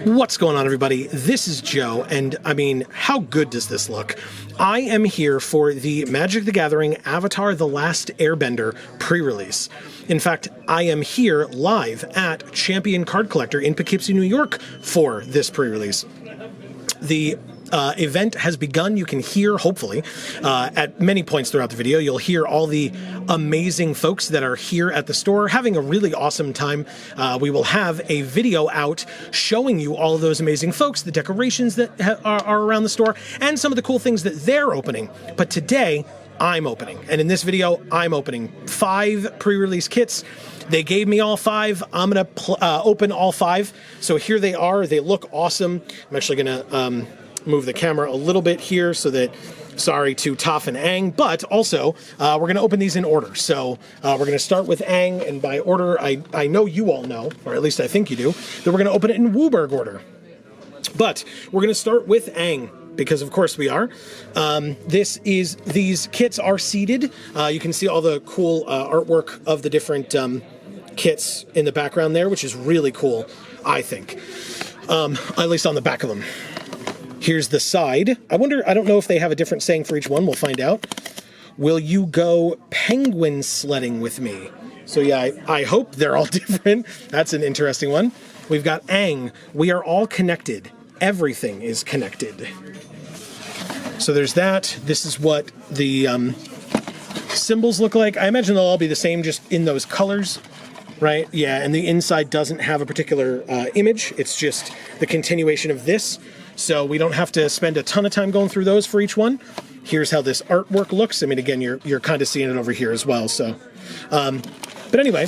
What's going on, everybody? This is Joe, and I mean, how good does this look? I am here for the Magic the Gathering Avatar: The Last Airbender pre-release. In fact, I am here live at Champion Card Collector in Poughkeepsie, New York for this pre-release. The event has begun. You can hear, hopefully, at many points throughout the video, you'll hear all the amazing folks that are here at the store having a really awesome time. We will have a video out showing you all of those amazing folks, the decorations that are around the store, and some of the cool things that they're opening. But today, I'm opening. And in this video, I'm opening 5 pre-release kits. They gave me all 5. I'm going to open all 5. So here they are. They look awesome. I'm actually going to move the camera a little bit here so that, sorry to Toph and Aang, but also we're going to open these in order. So we're going to start with Aang, and by order, I know you all know, or at least I think you do, that we're going to open it in Wooburg order. But we're going to start with Aang, because of course we are. These kits are seeded. You can see all the cool artwork of the different kits in the background there, which is really cool, I think. At least on the back of them. Here's the side. I don't know if they have a different saying for each one. We'll find out. Will you go penguin sledding with me? So yeah, I hope they're all different. That's an interesting one. We've got Aang. We are all connected. Everything is connected. So there's that. This is what the symbols look like. I imagine they'll all be the same, just in those colors, right? Yeah, and the inside doesn't have a particular image. It's just the continuation of this. So we don't have to spend a ton of time going through those for each one. Here's how this artwork looks. I mean, again, you're kind of seeing it over here as well. So, but anyway,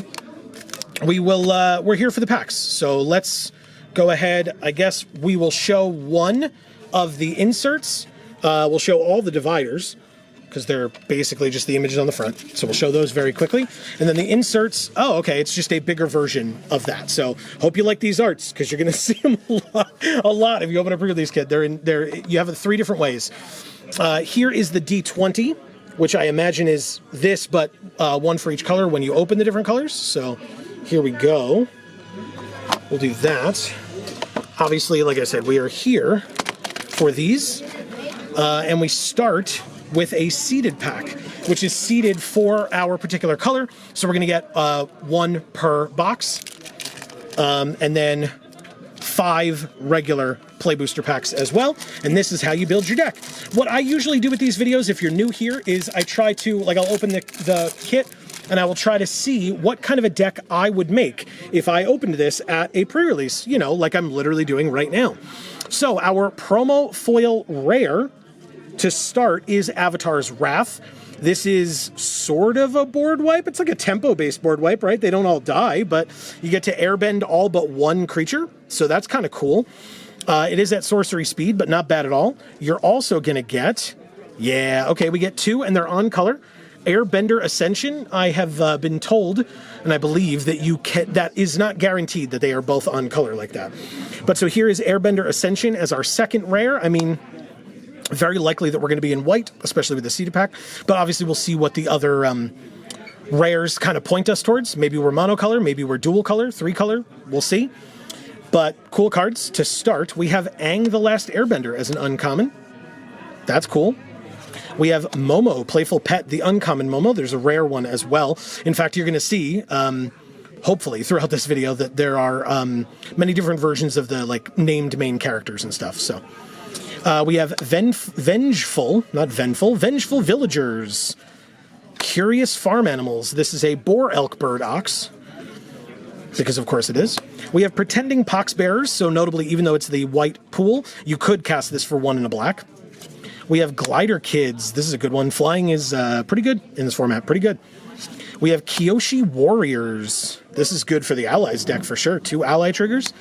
we're here for the packs. So let's go ahead. I guess we will show one of the inserts. We'll show all the dividers, because they're basically just the images on the front. So we'll show those very quickly. And then the inserts, oh, okay, it's just a bigger version of that. So hope you like these arts, because you're going to see them a lot if you open a pre-release kit. You have it 3 different ways. Here is the D20, which I imagine is this, but one for each color when you open the different colors. So here we go. We'll do that. Obviously, like I said, we are here for these. And we start with a seeded pack, which is seeded for our particular color. So we're going to get 1 per box, and then 5 regular play booster packs as well. And this is how you build your deck. What I usually do with these videos, if you're new here, is I try to, I'll open the kit, and I will try to see what kind of a deck I would make if I opened this at a pre-release, like I'm literally doing right now. So our promo foil rare to start is Avatar's Wrath. This is sort of a board wipe. It's like a tempo-based board wipe, right? They don't all die, but you get to airbend all but 1 creature, so that's kind of cool. It is at sorcery speed, but not bad at all. You're also going to get, we get 2, and they're on color. Airbender Ascension, I have been told, and I believe that that is not guaranteed that they are both on color like that. But so here is Airbender Ascension as our second rare. I mean, very likely that we're going to be in white, especially with the seeded pack. But obviously we'll see what the other rares kind of point us towards. Maybe we're monocolor, maybe we're dual color, 3 color. We'll see. But cool cards to start. We have Aang the Last Airbender as an uncommon. That's cool. We have Momo, Playful Pet, the uncommon Momo. There's a rare one as well. In fact, you're going to see, hopefully, throughout this video, that there are many different versions of the named main characters and stuff. So we have Vengeful Villagers, Curious Farm Animals. This is a Boar Elk Bird Ox, because of course it is. We have Pretending Poxbearers, so notably, even though it's the white pool, you could cast this for 1 and a black. We have Glider Kids. This is a good one. Flying is pretty good in this format. Pretty good. We have Kyoshi Warriors. This is good for the Allies deck for sure. 2 ally triggers.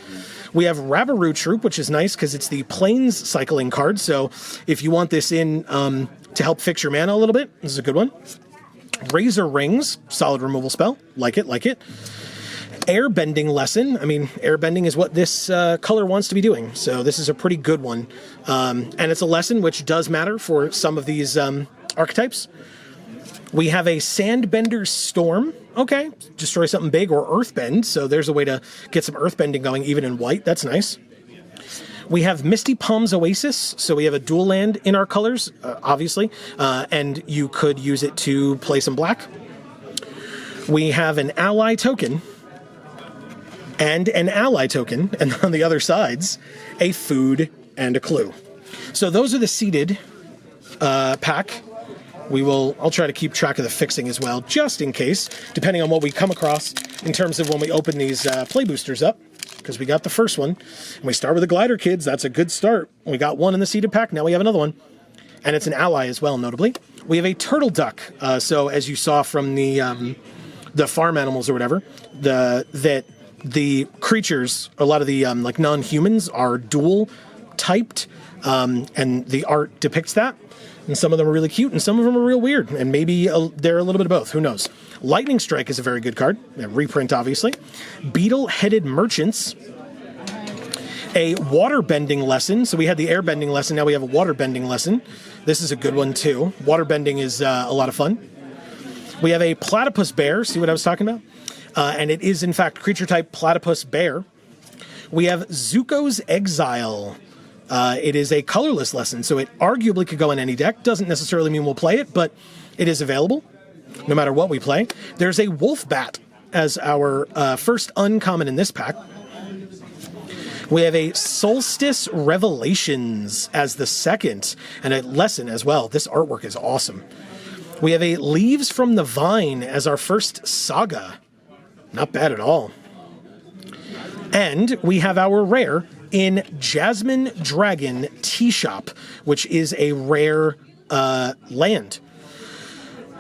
We have Rabaroo Troop, which is nice because it's the Plains cycling card. So if you want this in to help fix your mana a little bit, this is a good one. Razor Rings, solid removal spell. Like it. Airbending Lesson. I mean, airbending is what this color wants to be doing. So this is a pretty good one. And it's a lesson which does matter for some of these archetypes. We have a Sandbender's Storm. Okay, destroy something big, or Earthbend. So there's a way to get some Earthbending going even in white. That's nice. We have Misty Palms Oasis, so we have a dual land in our colors, obviously, and you could use it to play some black. We have an ally token, and an ally token, and on the other sides, a food and a clue. So those are the seeded pack. I'll try to keep track of the fixing as well, just in case, depending on what we come across in terms of when we open these play boosters up, because we got the first one, and we start with a glider, kids. That's a good start. We got one in the seeded pack, now we have another one, and it's an ally as well, notably. We have a turtle duck, so as you saw from the farm animals or whatever, that the creatures, a lot of the like non-humans are dual typed, and the art depicts that. And some of them are really cute, and some of them are real weird, and maybe they're a little bit of both. Who knows? Lightning Strike is a very good card. A reprint, obviously. Beetle-Headed Merchants. A water-bending lesson. So we had the air-bending lesson. Now we have a water-bending lesson. This is a good one, too. Water-bending is a lot of fun. We have a Platypus Bear. See what I was talking about? And it is, in fact, creature type Platypus Bear. We have Zuko's Exile. It is a colorless lesson, so it arguably could go in any deck. Doesn't necessarily mean we'll play it, but it is available no matter what we play. There's a Wolf Bat as our first uncommon in this pack. We have a Solstice Revelations as the second, and a lesson as well. This artwork is awesome. We have a Leaves from the Vine as our first saga. Not bad at all. And we have our rare in Jasmine Dragon Tea Shop, which is a rare land.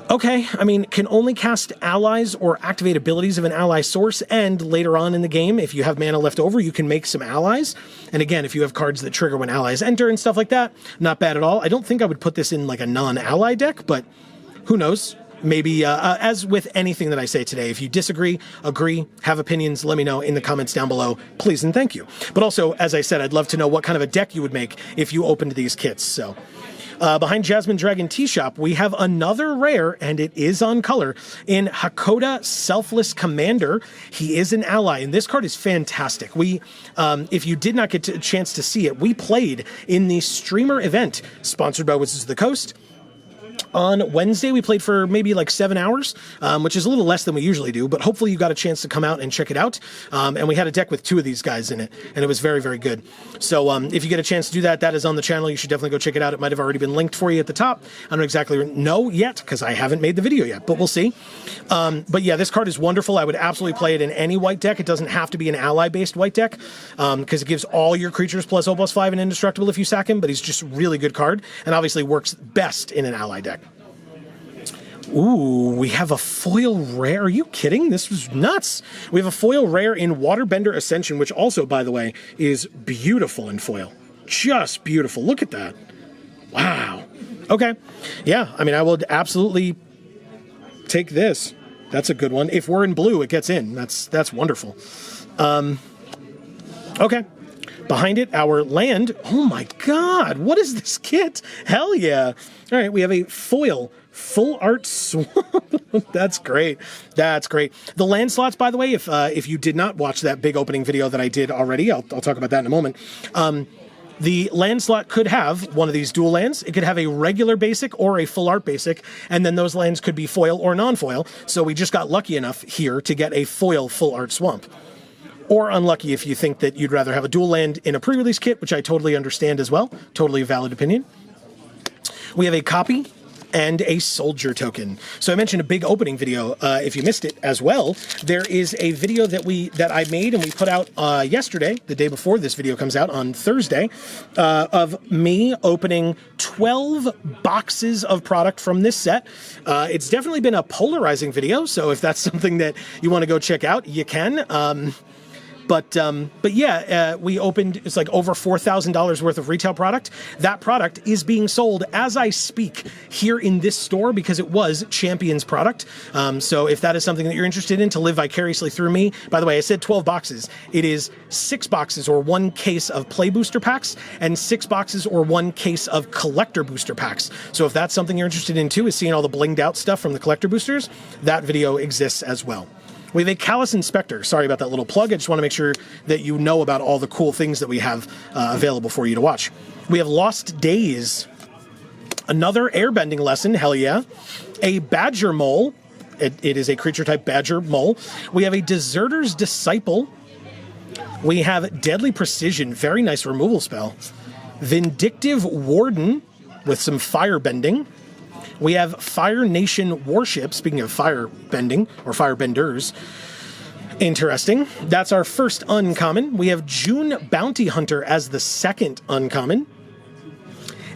Okay, I mean, can only cast allies or activate abilities of an ally source, and later on in the game, if you have mana left over, you can make some allies. And again, if you have cards that trigger when allies enter and stuff like that, not bad at all. I don't think I would put this in like a non-ally deck, but who knows? Maybe, as with anything that I say today, if you disagree, agree, have opinions, let me know in the comments down below, please and thank you. But also, as I said, I'd love to know what kind of a deck you would make if you opened these kits. So, behind Jasmine Dragon Tea Shop, we have another rare, and it is on color, in Hakoda Selfless Commander. He is an ally, and this card is fantastic. We, if you did not get a chance to see it, we played in the streamer event sponsored by Wizards of the Coast. On Wednesday, we played for maybe like 7 hours, which is a little less than we usually do, but hopefully you got a chance to come out and check it out. And we had a deck with 2 of these guys in it, and it was very, very good. So if you get a chance to do that, that is on the channel. You should definitely go check it out. It might have already been linked for you at the top. I don't exactly know yet, because I haven't made the video yet, but we'll see. But yeah, this card is wonderful. I would absolutely play it in any white deck. It doesn't have to be an ally-based white deck, because it gives all your creatures +0/+5 and indestructible if you sack him, but he's just a really good card, and obviously works best in an ally deck. Ooh, we have a foil rare. Are you kidding? This was nuts. We have a foil rare in Waterbender Ascension, which also, by the way, is beautiful in foil. Just beautiful. Look at that. Wow. Okay. Yeah, I mean, I would absolutely take this. That's a good one. If we're in blue, it gets in. That's wonderful. Okay. Behind it, our land. Oh my God, what is this kit? Hell yeah. All right, we have a foil full art swamp. That's great. That's great. The land slots, by the way, if you did not watch that big opening video that I did already, I'll talk about that in a moment. The land slot could have one of these dual lands. It could have a regular basic or a full art basic, and then those lands could be foil or non-foil. So we just got lucky enough here to get a foil full art swamp. Or unlucky if you think that you'd rather have a dual land in a pre-release kit, which I totally understand as well. Totally a valid opinion. We have a copy and a soldier token. So I mentioned a big opening video. If you missed it as well, there is a video that I made and we put out yesterday, the day before this video comes out on Thursday, of me opening 12 boxes of product from this set. It's definitely been a polarizing video, so if that's something that you want to go check out, you can. But yeah, we opened, it's like over $4,000 worth of retail product. That product is being sold as I speak here in this store because it was Champion's product. So if that is something that you're interested in to live vicariously through me, by the way, I said 12 boxes. It is 6 boxes or 1 case of play booster packs and 6 boxes or 1 case of collector booster packs. So if that's something you're interested in too, is seeing all the blinged out stuff from the collector boosters, that video exists as well. We have a Callous Inspector. Sorry about that little plug. I just want to make sure that you know about all the cool things that we have available for you to watch. We have Lost Days. Another airbending lesson, hell yeah. A Badger Mole. It is a creature type Badger Mole. We have a Deserter's Disciple. We have Deadly Precision. Very nice removal spell. Vindictive Warden with some firebending. We have Fire Nation Warship, speaking of firebending, or firebenders. Interesting. That's our first uncommon. We have June Bounty Hunter as the second uncommon.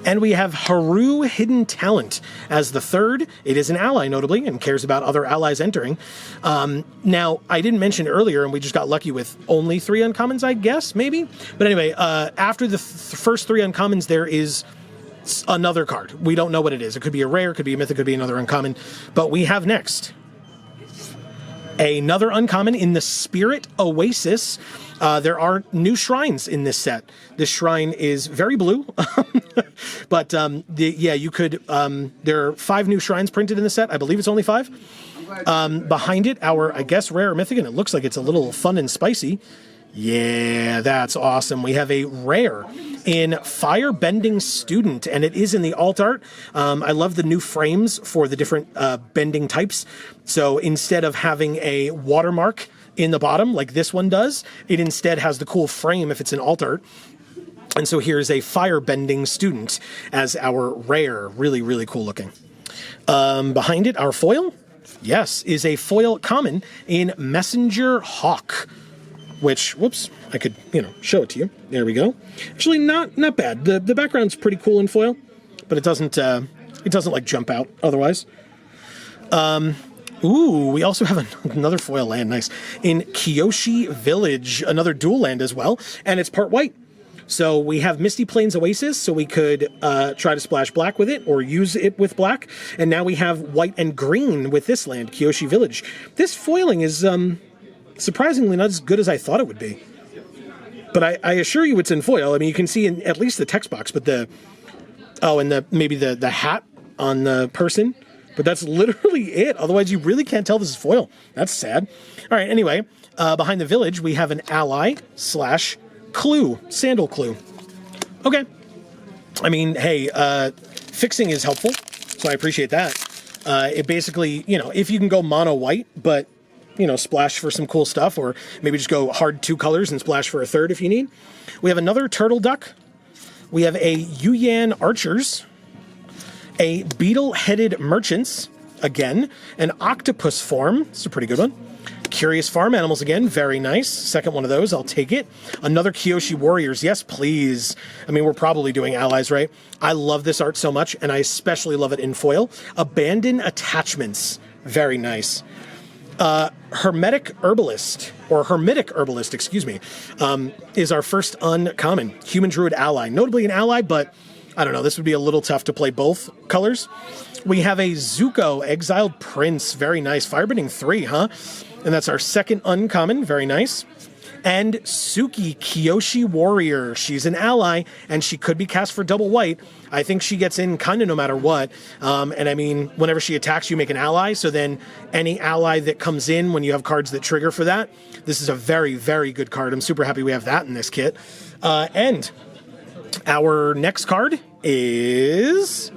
And we have Haru Hidden Talent as the third. It is an ally, notably, and cares about other allies entering. Now, I didn't mention earlier, and we just got lucky with only 3 uncommons, I guess, maybe? But anyway, after the first 3 uncommons, there is another card. We don't know what it is. It could be a rare, could be a mythic, could be another uncommon. But we have next another uncommon in the Spirit Oasis. There are new shrines in this set. This shrine is very blue, but you could. There are 5 new shrines printed in the set. I believe it's only 5. Behind it, our, I guess, rare or mythic, and it looks like it's a little fun and spicy. Yeah, that's awesome. We have a rare in Firebending Student, and it is in the alt art. I love the new frames for the different bending types. So instead of having a watermark in the bottom like this one does, it instead has the cool frame if it's an alt art. And so here's a Firebending Student as our rare. Really, really cool looking. Behind it, our foil, yes, is a foil common in Messenger Hawk. Which, whoops, I could, show it to you. There we go. Actually, not bad. The background's pretty cool in foil, but it doesn't like jump out otherwise. Ooh, we also have another foil land, nice. In Kyoshi Village, another dual land as well, and it's part white. So we have Misty Plains Oasis, so we could try to splash black with it or use it with black. And now we have white and green with this land, Kyoshi Village. This foiling is surprisingly not as good as I thought it would be. But I assure you it's in foil. I mean, you can see in at least the text box, but maybe the hat on the person. But that's literally it. Otherwise, you really can't tell this is foil. That's sad. All right, anyway, behind the village, we have an ally / clue, sandal clue. Okay. I mean, hey, fixing is helpful, so I appreciate that. It basically, if you can go mono white, but splash for some cool stuff, or maybe just go hard 2 colors and splash for a third if you need. We have another Turtle Duck. We have a Yuyan Archers, a Beetle-Headed Merchants, again, an Octopus Form. It's a pretty good one. Curious Farm Animals again, very nice. Second one of those, I'll take it. Another Kyoshi Warriors, yes please. I mean, we're probably doing allies, right? I love this art so much, and I especially love it in foil. Abandon Attachments, very nice. Hermetic Herbalist, excuse me, is our first uncommon. Human Druid Ally. Notably an ally, but I don't know, this would be a little tough to play both colors. We have a Zuko Exiled Prince. Very nice. Firebending 3, huh? And that's our second uncommon. Very nice. And Suki Kyoshi Warrior. She's an ally, and she could be cast for double white. I think she gets in kind of no matter what. And I mean, whenever she attacks, you make an ally. So then any ally that comes in when you have cards that trigger for that, this is a very, very good card. I'm super happy we have that in this kit. And our next card is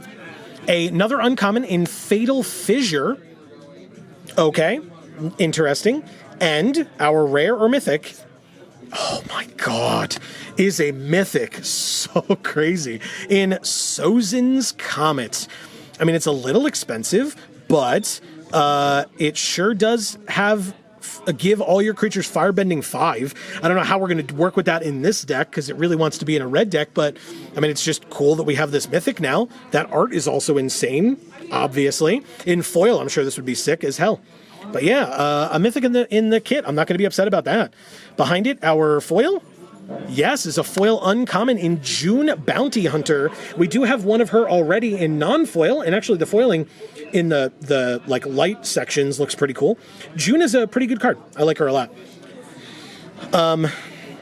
another uncommon in Fatal Fissure. Okay, interesting. And our rare or mythic, oh my god, is a mythic. So crazy. In Sozin's Comet. I mean, it's a little expensive, but it sure does have give all your creatures Firebending 5. I don't know how we're going to work with that in this deck, because it really wants to be in a red deck, but I mean, it's just cool that we have this mythic now. That art is also insane, obviously. In foil, I'm sure this would be sick as hell. But yeah, a mythic in the kit. I'm not going to be upset about that. Behind it, our foil, yes, is a foil uncommon in June Bounty Hunter. We do have one of her already in non-foil, and actually the foiling in the like light sections looks pretty cool. June is a pretty good card. I like her a lot.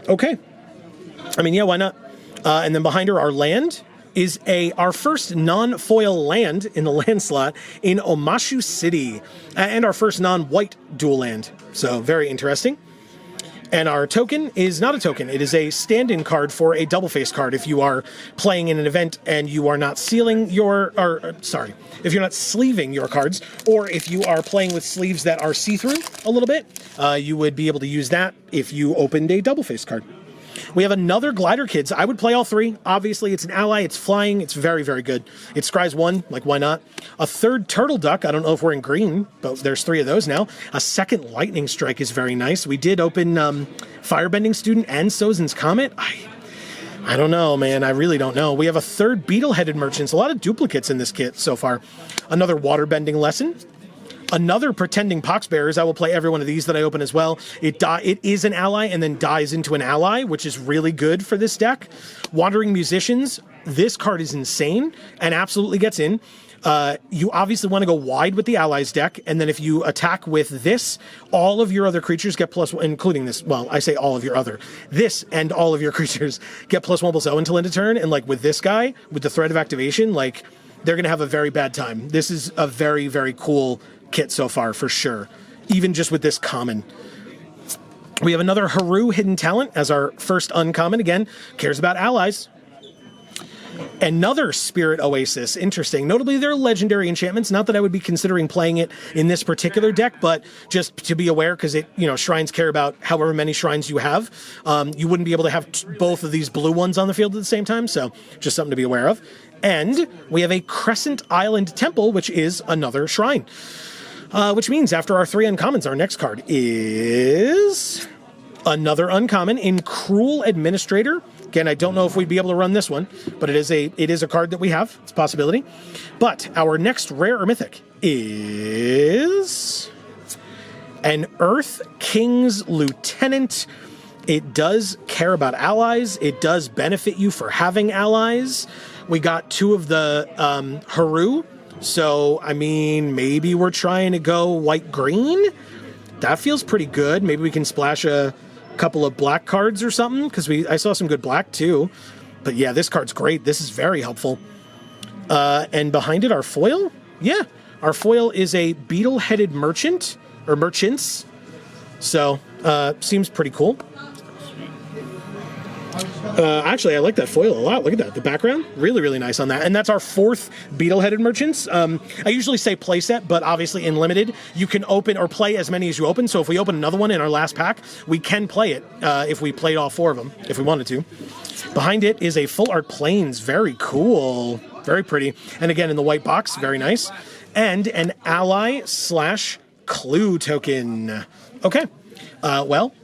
Okay. I mean, yeah, why not? And then behind her, our land is our first non-foil land in the land slot in Omashu City, and our first non-white dual land. So very interesting. And our token is not a token. It is a stand-in card for a double-face card. If you are playing in an event and you are not sealing your, if you're not sleeving your cards, or if you are playing with sleeves that are see-through a little bit, you would be able to use that if you opened a double-face card. We have another Glider Kids. I would play all three. Obviously, it's an ally. It's flying. It's very, very good. It scries 1. Like, why not? A third Turtle Duck. I don't know if we're in green, but there's 3 of those now. A second Lightning Strike is very nice. We did open Firebending Student and Sozin's Comet. I don't know, man. I really don't know. We have a third Beetle-Headed Merchants. A lot of duplicates in this kit so far. Another Waterbending Lesson. Another Pretending Poxbearers. I will play every one of these that I open as well. It is an ally and then dies into an ally, which is really good for this deck. Wandering Musicians. This card is insane and absolutely gets in. You obviously want to go wide with the allies deck, and then if you attack with this, all of your other creatures get +1, including this. Well, I say all of your other. This and all of your creatures get +1/+0 until end of turn, and like with this guy, with the threat of activation, like they're going to have a very bad time. This is a very, very cool kit so far, for sure. Even just with this common. We have another Haru Hidden Talent as our first uncommon. Again, cares about allies. Another Spirit Oasis. Interesting. Notably, they're legendary enchantments. Not that I would be considering playing it in this particular deck, but just to be aware, because shrines care about however many shrines you have. You wouldn't be able to have both of these blue ones on the field at the same time, so just something to be aware of. And we have a Crescent Island Temple, which is another shrine. Which means after our 3 uncommons, our next card is another uncommon in Cruel Administrator. Again, I don't know if we'd be able to run this one, but it is a card that we have. It's a possibility. But our next rare or mythic is an Earth King's Lieutenant. It does care about allies. It does benefit you for having allies. We got 2 of the Haru. So, I mean, maybe we're trying to go white-green? That feels pretty good. Maybe we can splash a couple of black cards or something, because I saw some good black, too. But yeah, this card's great. This is very helpful. And behind it, our foil? Yeah, our foil is a Beetle-Headed Merchant, or Merchants. So, seems pretty cool. Actually, I like that foil a lot. Look at that. The background, really, really nice on that. And that's our 4th Beetle-Headed Merchants. I usually say playset, but obviously in Limited, you can open or play as many as you open. So if we open another one in our last pack, we can play it if we played all 4 of them, if we wanted to. Behind it is a Full Art Plains. Very cool. Very pretty. And again, in the white box, very nice. And an Ally/Clue token. Okay. Well,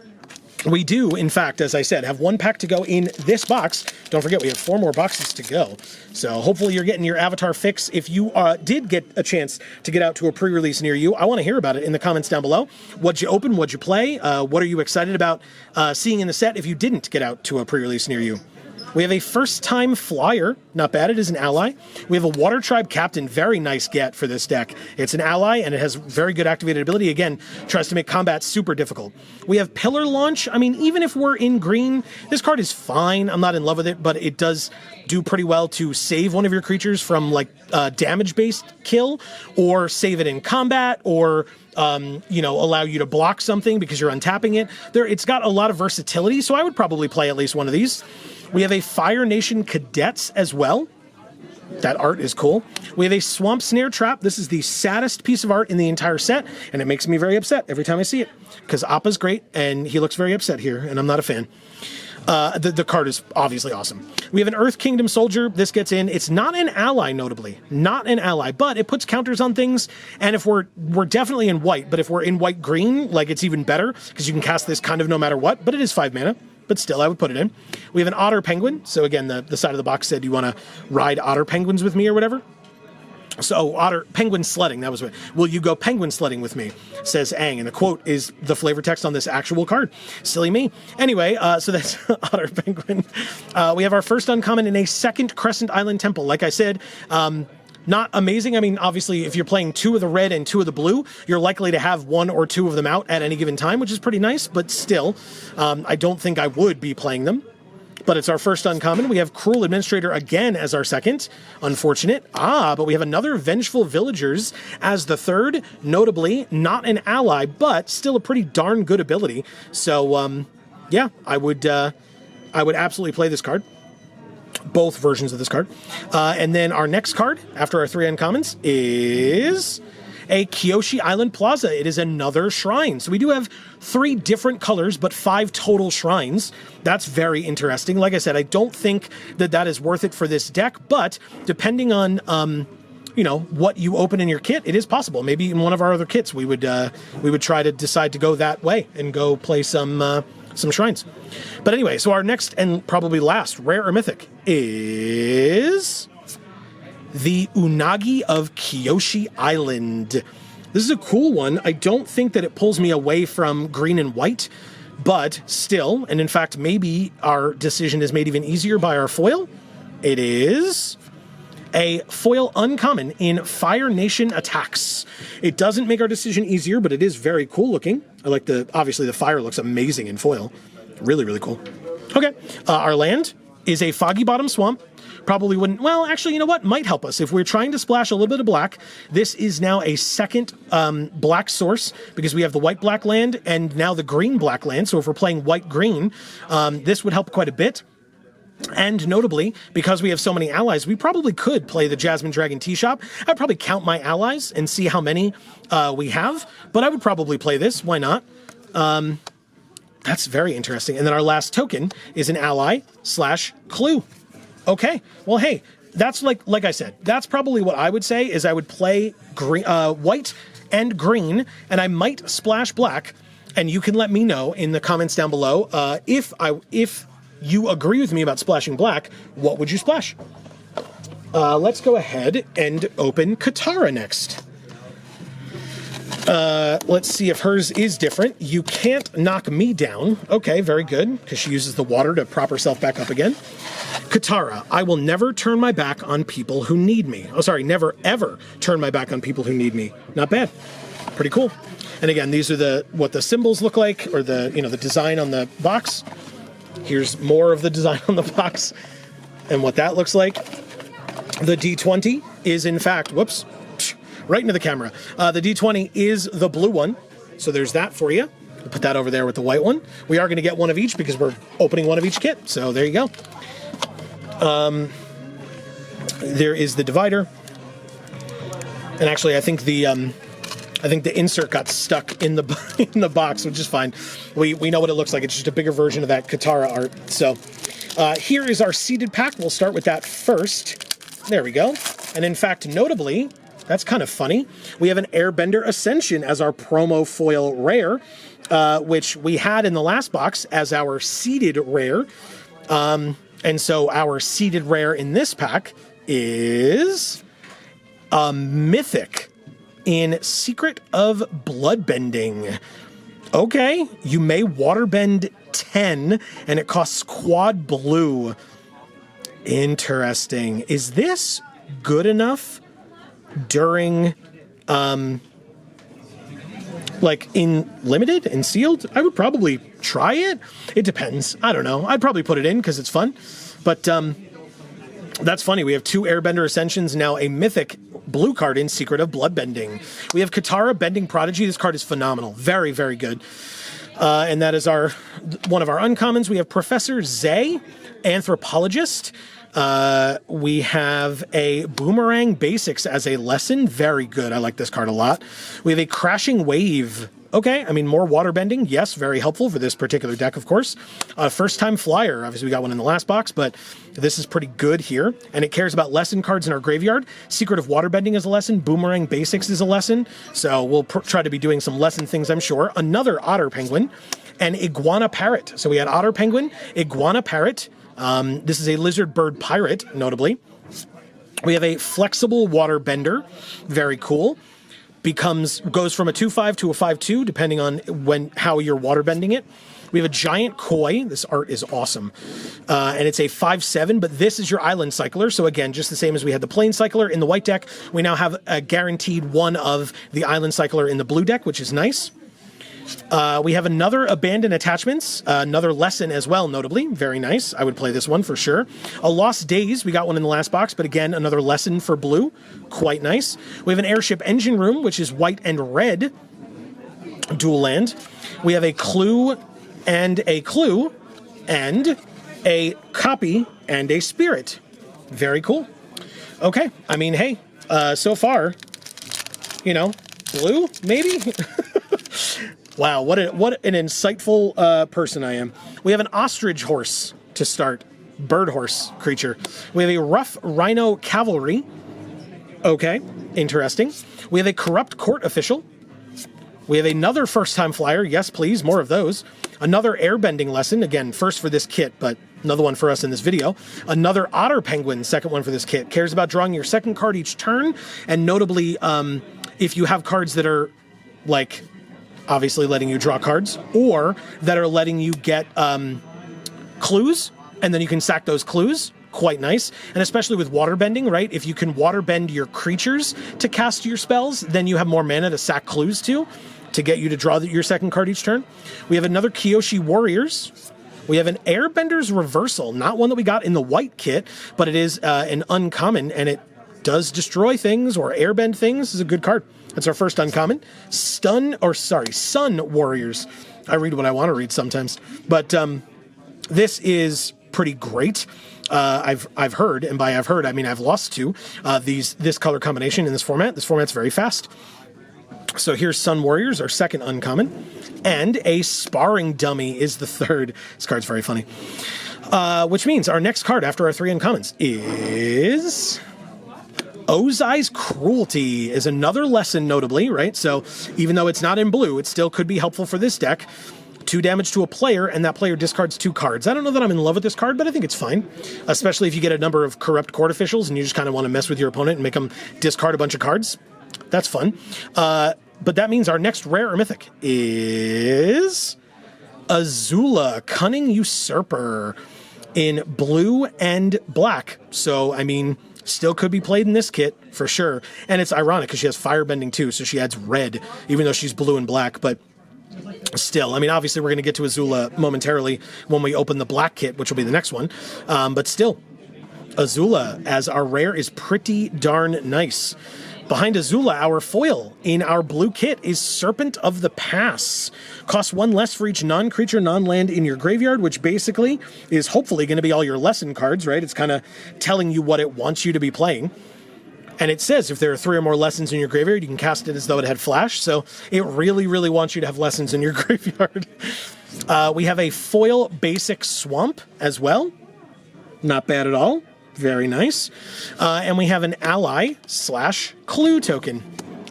we do, in fact, as I said, have 1 pack to go in this box. Don't forget, we have 4 more boxes to go. So hopefully you're getting your avatar fix. If you did get a chance to get out to a pre-release near you, I want to hear about it in the comments down below. What'd you open? What'd you play? What are you excited about seeing in the set if you didn't get out to a pre-release near you? We have a first-time flyer. Not bad. It is an ally. We have a Water Tribe Captain. Very nice get for this deck. It's an ally, and it has very good activated ability. Again, tries to make combat super difficult. We have Pillar Launch. I mean, even if we're in green, this card is fine. I'm not in love with it, but it does do pretty well to save one of your creatures from, like, damage-based kill, or save it in combat, or allow you to block something because you're untapping it. It's got a lot of versatility, so I would probably play at least one of these. We have a Fire Nation Cadets as well. That art is cool. We have a Swamp Snare Trap. This is the saddest piece of art in the entire set, and it makes me very upset every time I see it, because Appa's great, and he looks very upset here, and I'm not a fan. The card is obviously awesome. We have an Earth Kingdom Soldier. This gets in. It's not an ally, notably. Not an ally, but it puts counters on things, and if we're definitely in white, but if we're in white-green, like, it's even better, because you can cast this kind of no matter what, but it is 5 mana. But still, I would put it in. We have an Otter Penguin. So again, the side of the box said you want to ride otter penguins with me or whatever. So Otter Penguin sledding, that was what. Will you go penguin sledding with me? Says Aang. And the quote is the flavor text on this actual card. Silly me. Anyway, so that's Otter Penguin. We have our first uncommon in a second Crescent Island Temple. Like I said, not amazing. I mean, obviously, if you're playing 2 of the red and 2 of the blue, you're likely to have 1 or 2 of them out at any given time, which is pretty nice. But still, I don't think I would be playing them. but it's our first uncommon. We have Cruel Administrator again as our second. Unfortunate. But we have another Vengeful Villagers as the third. Notably, not an ally, but still a pretty darn good ability. So, yeah, I would absolutely play this card. Both versions of this card. And then our next card, after our 3 uncommons, is a Kyoshi Island Plaza. It is another shrine. So we do have 3 different colors, but 5 total shrines. That's very interesting. Like I said, I don't think that is worth it for this deck, but depending on, you know, what you open in your kit, it is possible. Maybe in one of our other kits, we would try to decide to go that way and go play some shrines. But anyway, so our next and probably last rare or mythic is the Unagi of Kyoshi Island. This is a cool one. I don't think that it pulls me away from green and white, but still, and in fact, maybe our decision is made even easier by our foil. It is a foil uncommon in Fire Nation Attacks. It doesn't make our decision easier, but it is very cool looking. I like obviously the fire looks amazing in foil. Really, really cool. Okay, our land is a Foggy Bottom Swamp. Probably wouldn't, well, actually, you know what? Might help us. If we're trying to splash a little bit of black, this is now a second black source because we have the white-black land and now the green-black land. So if we're playing white-green, this would help quite a bit. And notably, because we have so many allies, we probably could play the Jasmine Dragon Tea Shop. I'd probably count my allies and see how many we have, but I would probably play this. Why not? That's very interesting. And then our last token is an ally / clue. Okay, well, hey, that's like I said, that's probably what I would say is I would play green, white and green, and I might splash black, and you can let me know in the comments down below if you agree with me about splashing black, what would you splash? Let's go ahead and open Katara next. Let's see if hers is different. You can't knock me down. Okay, very good, because she uses the water to prop herself back up again. Katara, I will never turn my back on people who need me. Oh, sorry, never ever turn my back on people who need me. Not bad. Pretty cool. And again, these are what the symbols look like, or the design on the box. Here's more of the design on the box and what that looks like. The D20 is in fact, whoops, right into the camera. The D20 is the blue one. So there's that for you. We'll put that over there with the white one. We are going to get one of each because we're opening one of each kit. So there you go. There is the divider. And actually, I think the insert got stuck in the box, which is fine. We know what it looks like. It's just a bigger version of that Katara art. So here is our seeded pack. We'll start with that first. There we go. And in fact, notably, that's kind of funny, we have an Airbender Ascension as our promo foil rare, which we had in the last box as our seeded rare. And so our seeded rare in this pack is a mythic in Secret of Bloodbending. Okay, you may waterbend 10, and it costs quad blue. Interesting. Is this good enough during, like in limited and sealed? I would probably try it. It depends. I don't know. I'd probably put it in because it's fun. But that's funny. We have 2 Airbender Ascensions, now a mythic blue card in Secret of Bloodbending. We have Katara, Bending Prodigy. This card is phenomenal. Very, very good. And that is one of our uncommons. We have Professor Zay, Anthropologist. We have a Boomerang Basics as a lesson. Very good. I like this card a lot. We have a Crashing Wave. Okay, I mean, more waterbending. Yes, very helpful for this particular deck, of course. First Time Flyer. Obviously, we got one in the last box, but this is pretty good here. And it cares about lesson cards in our graveyard. Secret of Waterbending is a lesson. Boomerang Basics is a lesson. So we'll try to be doing some lesson things, I'm sure. Another Otter Penguin and Iguana Parrot. So we had Otter Penguin, Iguana Parrot. This is a Lizard Bird Pirate, notably. We have a Flexible Waterbender. Very cool. Goes from a 2/5 to a 5/2, depending on how you're waterbending it. We have a Giant Koi. This art is awesome. And it's a 5/7, but this is your Island Cycler. So again, just the same as we had the Plane Cycler in the white deck, we now have a guaranteed one of the Island Cycler in the blue deck, which is nice. We have another Abandoned Attachments, another lesson as well, notably. Very nice. I would play this one for sure. A Lost Days. We got one in the last box, but again, another lesson for blue. Quite nice. We have an Airship Engine Room, which is white and red. Dual land. We have a Clue and a Clue and a Copy and a Spirit. Very cool. Okay. I mean, hey, so far, you know, blue, maybe? Wow, what an insightful person I am. We have an Ostrich Horse to start. Bird horse creature. We have a Rough Rhino Cavalry. Okay, interesting. We have a Corrupt Court Official. We have another First-Time Flyer. Yes, please, more of those. Another Airbending lesson. Again, first for this kit, but another one for us in this video. Another Otter Penguin, second one for this kit. Cares about drawing your second card each turn, and notably, if you have cards that are, like, obviously letting you draw cards, or that are letting you get clues, and then you can sack those clues. Quite nice. And especially with water bending, right? If you can water bend your creatures to cast your spells, then you have more mana to sack clues to get you to draw your second card each turn. We have another Kyoshi Warriors. We have an Airbender's Reversal, not one that we got in the white kit, but it is an uncommon, and it does destroy things or airbend things. This is a good card. That's our first uncommon. Sun Warriors. I read what I want to read sometimes. But this is pretty great. I've heard, and by I've heard, I mean I've lost to this color combination in this format. This format's very fast. So here's Sun Warriors, our second uncommon. And a Sparring Dummy is the third. This card's very funny. Which means our next card after our three uncommons is Ozai's Cruelty. Is another lesson, notably, right? So even though it's not in blue, it still could be helpful for this deck. 2 damage to a player, and that player discards 2 cards. I don't know that I'm in love with this card, but I think it's fine. Especially if you get a number of Corrupt Court Officials and you just kind of want to mess with your opponent and make them discard a bunch of cards. That's fun. But that means our next rare or mythic is Azula, Cunning Usurper, in blue and black. So, I mean, still could be played in this kit, for sure. And it's ironic because she has firebending too, so she adds red, even though she's blue and black, but still, I mean, obviously we're going to get to Azula momentarily when we open the black kit, which will be the next one. But still, Azula as our rare is pretty darn nice. Behind Azula, our foil in our blue kit is Serpent of the Pass. Costs 1 less for each non-creature, non-land in your graveyard, which basically is hopefully going to be all your lesson cards, right? It's kind of telling you what it wants you to be playing. And it says if there are 3 or more lessons in your graveyard, you can cast it as though it had flash. So it really, really wants you to have lessons in your graveyard. We have a foil basic Swamp as well. Not bad at all. Very nice. And we have an ally / clue token.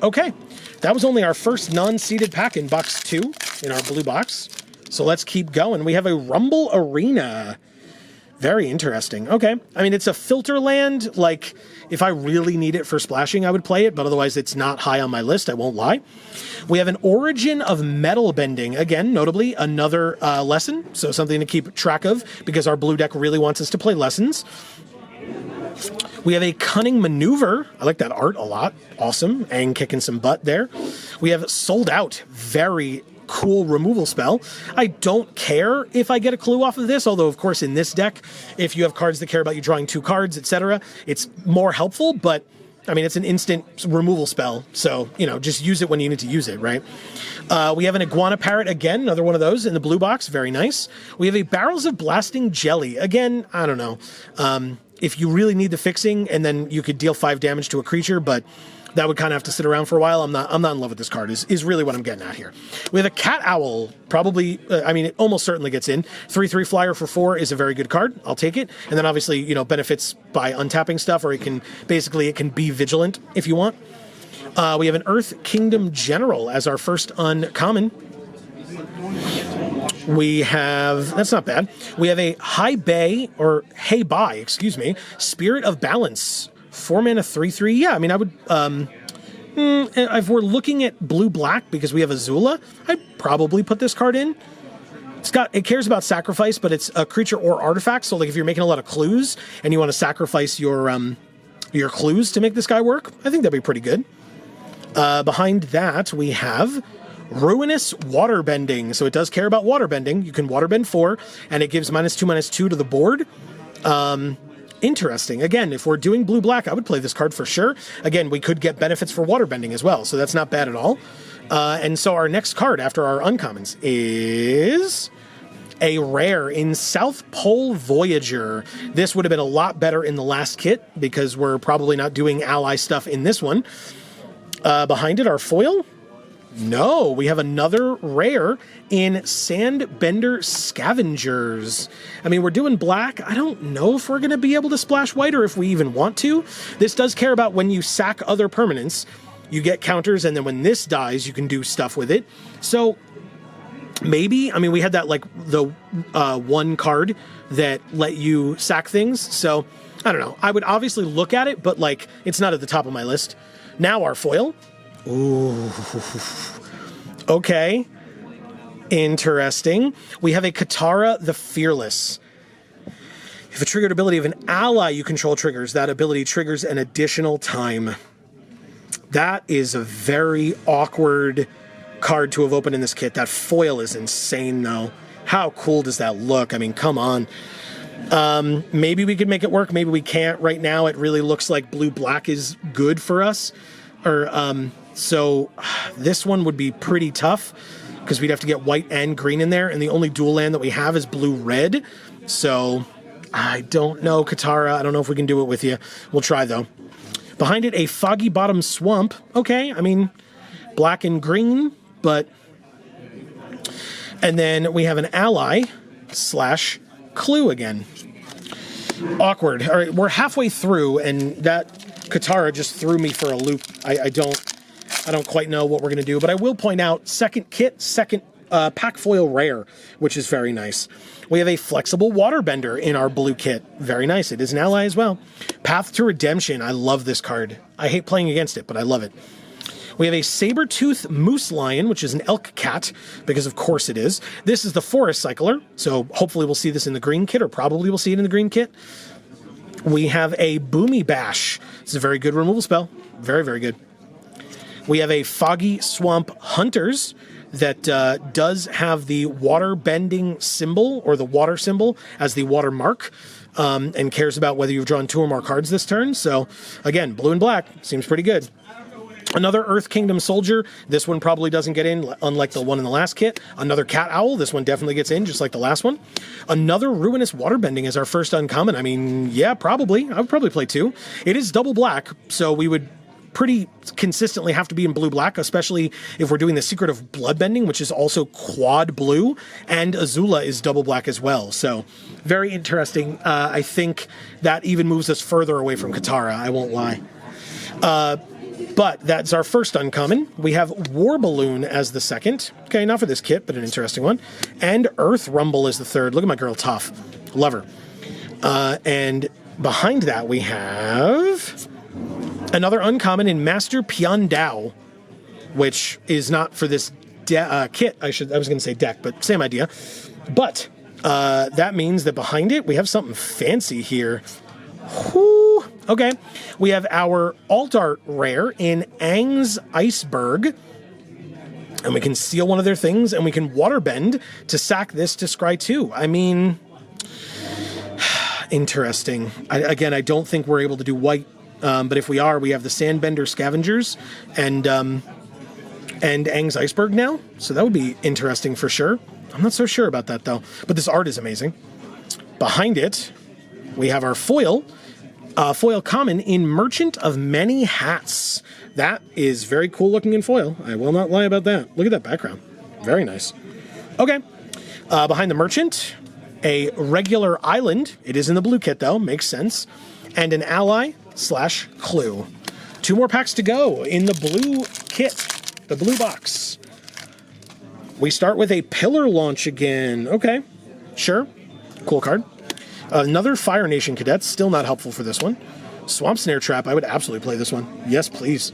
Okay. That was only our first non-seeded pack in box 2 in our blue box. So let's keep going. We have a Rumble Arena. Very interesting. Okay. I mean, it's a filter land. Like, if I really need it for splashing, I would play it, but otherwise it's not high on my list, I won't lie. We have an Origin of Metal Bending. Again, notably, another lesson, so something to keep track of, because our blue deck really wants us to play lessons. We have a Cunning Maneuver. I like that art a lot. Awesome. Aang kicking some butt there. We have Sold Out. Very cool removal spell. I don't care if I get a clue off of this, although of course in this deck, if you have cards that care about you drawing 2 cards, etc., it's more helpful, but I mean, it's an instant removal spell, so, you know, just use it when you need to use it, right? We have an Iguana Parrot again, another one of those in the blue box, very nice. We have a Barrels of Blasting Jelly. Again, I don't know. If you really need the fixing, and then you could deal 5 damage to a creature, but that would kind of have to sit around for a while. I'm not in love with this card, is really what I'm getting at here. We have a Cat Owl, probably, I mean, it almost certainly gets in. 3/3 flyer for 4 is a very good card. I'll take it. And then obviously, you know, benefits by untapping stuff, or it can be vigilant if you want. We have an Earth Kingdom General as our first uncommon. We have, that's not bad. We have a Heibai, Spirit of Balance. 4 mana 3/3. Yeah, I mean, I would, if we're looking at blue-black because we have Azula, I'd probably put this card in. It cares about sacrifice, but it's a creature or artifact. So like if you're making a lot of clues and you want to sacrifice your clues to make this guy work, I think that'd be pretty good. Behind that, we have Ruinous Waterbending. So it does care about waterbending. You can waterbend 4, and it gives -2/-2 to the board. Interesting. Again, if we're doing blue-black, I would play this card for sure. Again, we could get benefits for waterbending as well, so that's not bad at all. And so our next card after our uncommons is a rare in South Pole Voyager. This would have been a lot better in the last kit because we're probably not doing ally stuff in this one. Behind it, our foil. No, we have another rare in Sandbender Scavengers. I mean, we're doing black. I don't know if we're going to be able to splash white or if we even want to. This does care about when you sack other permanents, you get counters, and then when this dies, you can do stuff with it. So maybe, I mean, we had that like the one card that let you sack things. So I don't know. I would obviously look at it, but like it's not at the top of my list. Now our foil. Ooh. Okay. Interesting. We have a Katara the Fearless. If a triggered ability of an ally you control triggers, that ability triggers an additional time. That is a very awkward card to have opened in this kit. That foil is insane, though. How cool does that look? I mean, come on. Maybe we could make it work. Maybe we can't. Right now, it really looks like blue-black is good for us. So this one would be pretty tough because we'd have to get white and green in there, and the only dual land that we have is blue-red. So I don't know, Katara. I don't know if we can do it with you. We'll try, though. Behind it, a Foggy Bottom Swamp. Okay, I mean, black and green, but... And then we have an ally / clue again. Awkward. All right, we're halfway through, and that Katara just threw me for a loop. I don't quite know what we're going to do, but I will point out second kit, second pack foil rare, which is very nice. We have a Flexible Waterbender in our blue kit. Very nice. It is an ally as well. Path to Redemption. I love this card. I hate playing against it, but I love it. We have a Sabertooth Moose Lion, which is an elk cat, because of course it is. This is the Forest Cycler, so hopefully we'll see this in the green kit, or probably we'll see it in the green kit. We have a Boomy Bash. It's a very good removal spell. Very, very good. We have a Foggy Swamp Hunters that does have the water bending symbol, or the water symbol, as the water mark, and cares about whether you've drawn 2 or more cards this turn. So, again, blue and black. Seems pretty good. Another Earth Kingdom Soldier. This one probably doesn't get in, unlike the one in the last kit. Another Cat Owl. This one definitely gets in, just like the last one. Another Ruinous Waterbending is our first uncommon. I mean, yeah, probably. I would probably play 2. It is double black, so we would pretty consistently have to be in blue-black, especially if we're doing the Secret of Bloodbending, which is also quad blue, and Azula is double black as well. So, very interesting. I think that even moves us further away from Katara, I won't lie. But that's our first uncommon. We have War Balloon as the second. Okay, not for this kit, but an interesting one. And Earth Rumble is the third. Look at my girl, Toph. Love her. And behind that, we have another uncommon in Master Piandao, which is not for this kit. I was going to say deck, but same idea. But that means that behind it, we have something fancy here. Whew. Okay, we have our Alt Art rare in Aang's Iceberg, and we can steal one of their things, and we can waterbend to sack this to scry 2. I mean, interesting. I don't think we're able to do white, but if we are, we have the Sandbender Scavengers and Aang's Iceberg now, so that would be interesting for sure. I'm not so sure about that, though, but this art is amazing. Behind it, we have our foil common in Merchant of Many Hats. That is very cool looking in foil. I will not lie about that. Look at that background. Very nice. Okay. Behind the Merchant, a regular island. It is in the blue kit, though. Makes sense. And an ally / clue. 2 more packs to go in the blue kit, the blue box. We start with a Pillar Launch again. Okay. Sure. Cool card. Another Fire Nation Cadet, still not helpful for this one. Swamp Snare Trap, I would absolutely play this one. Yes, please.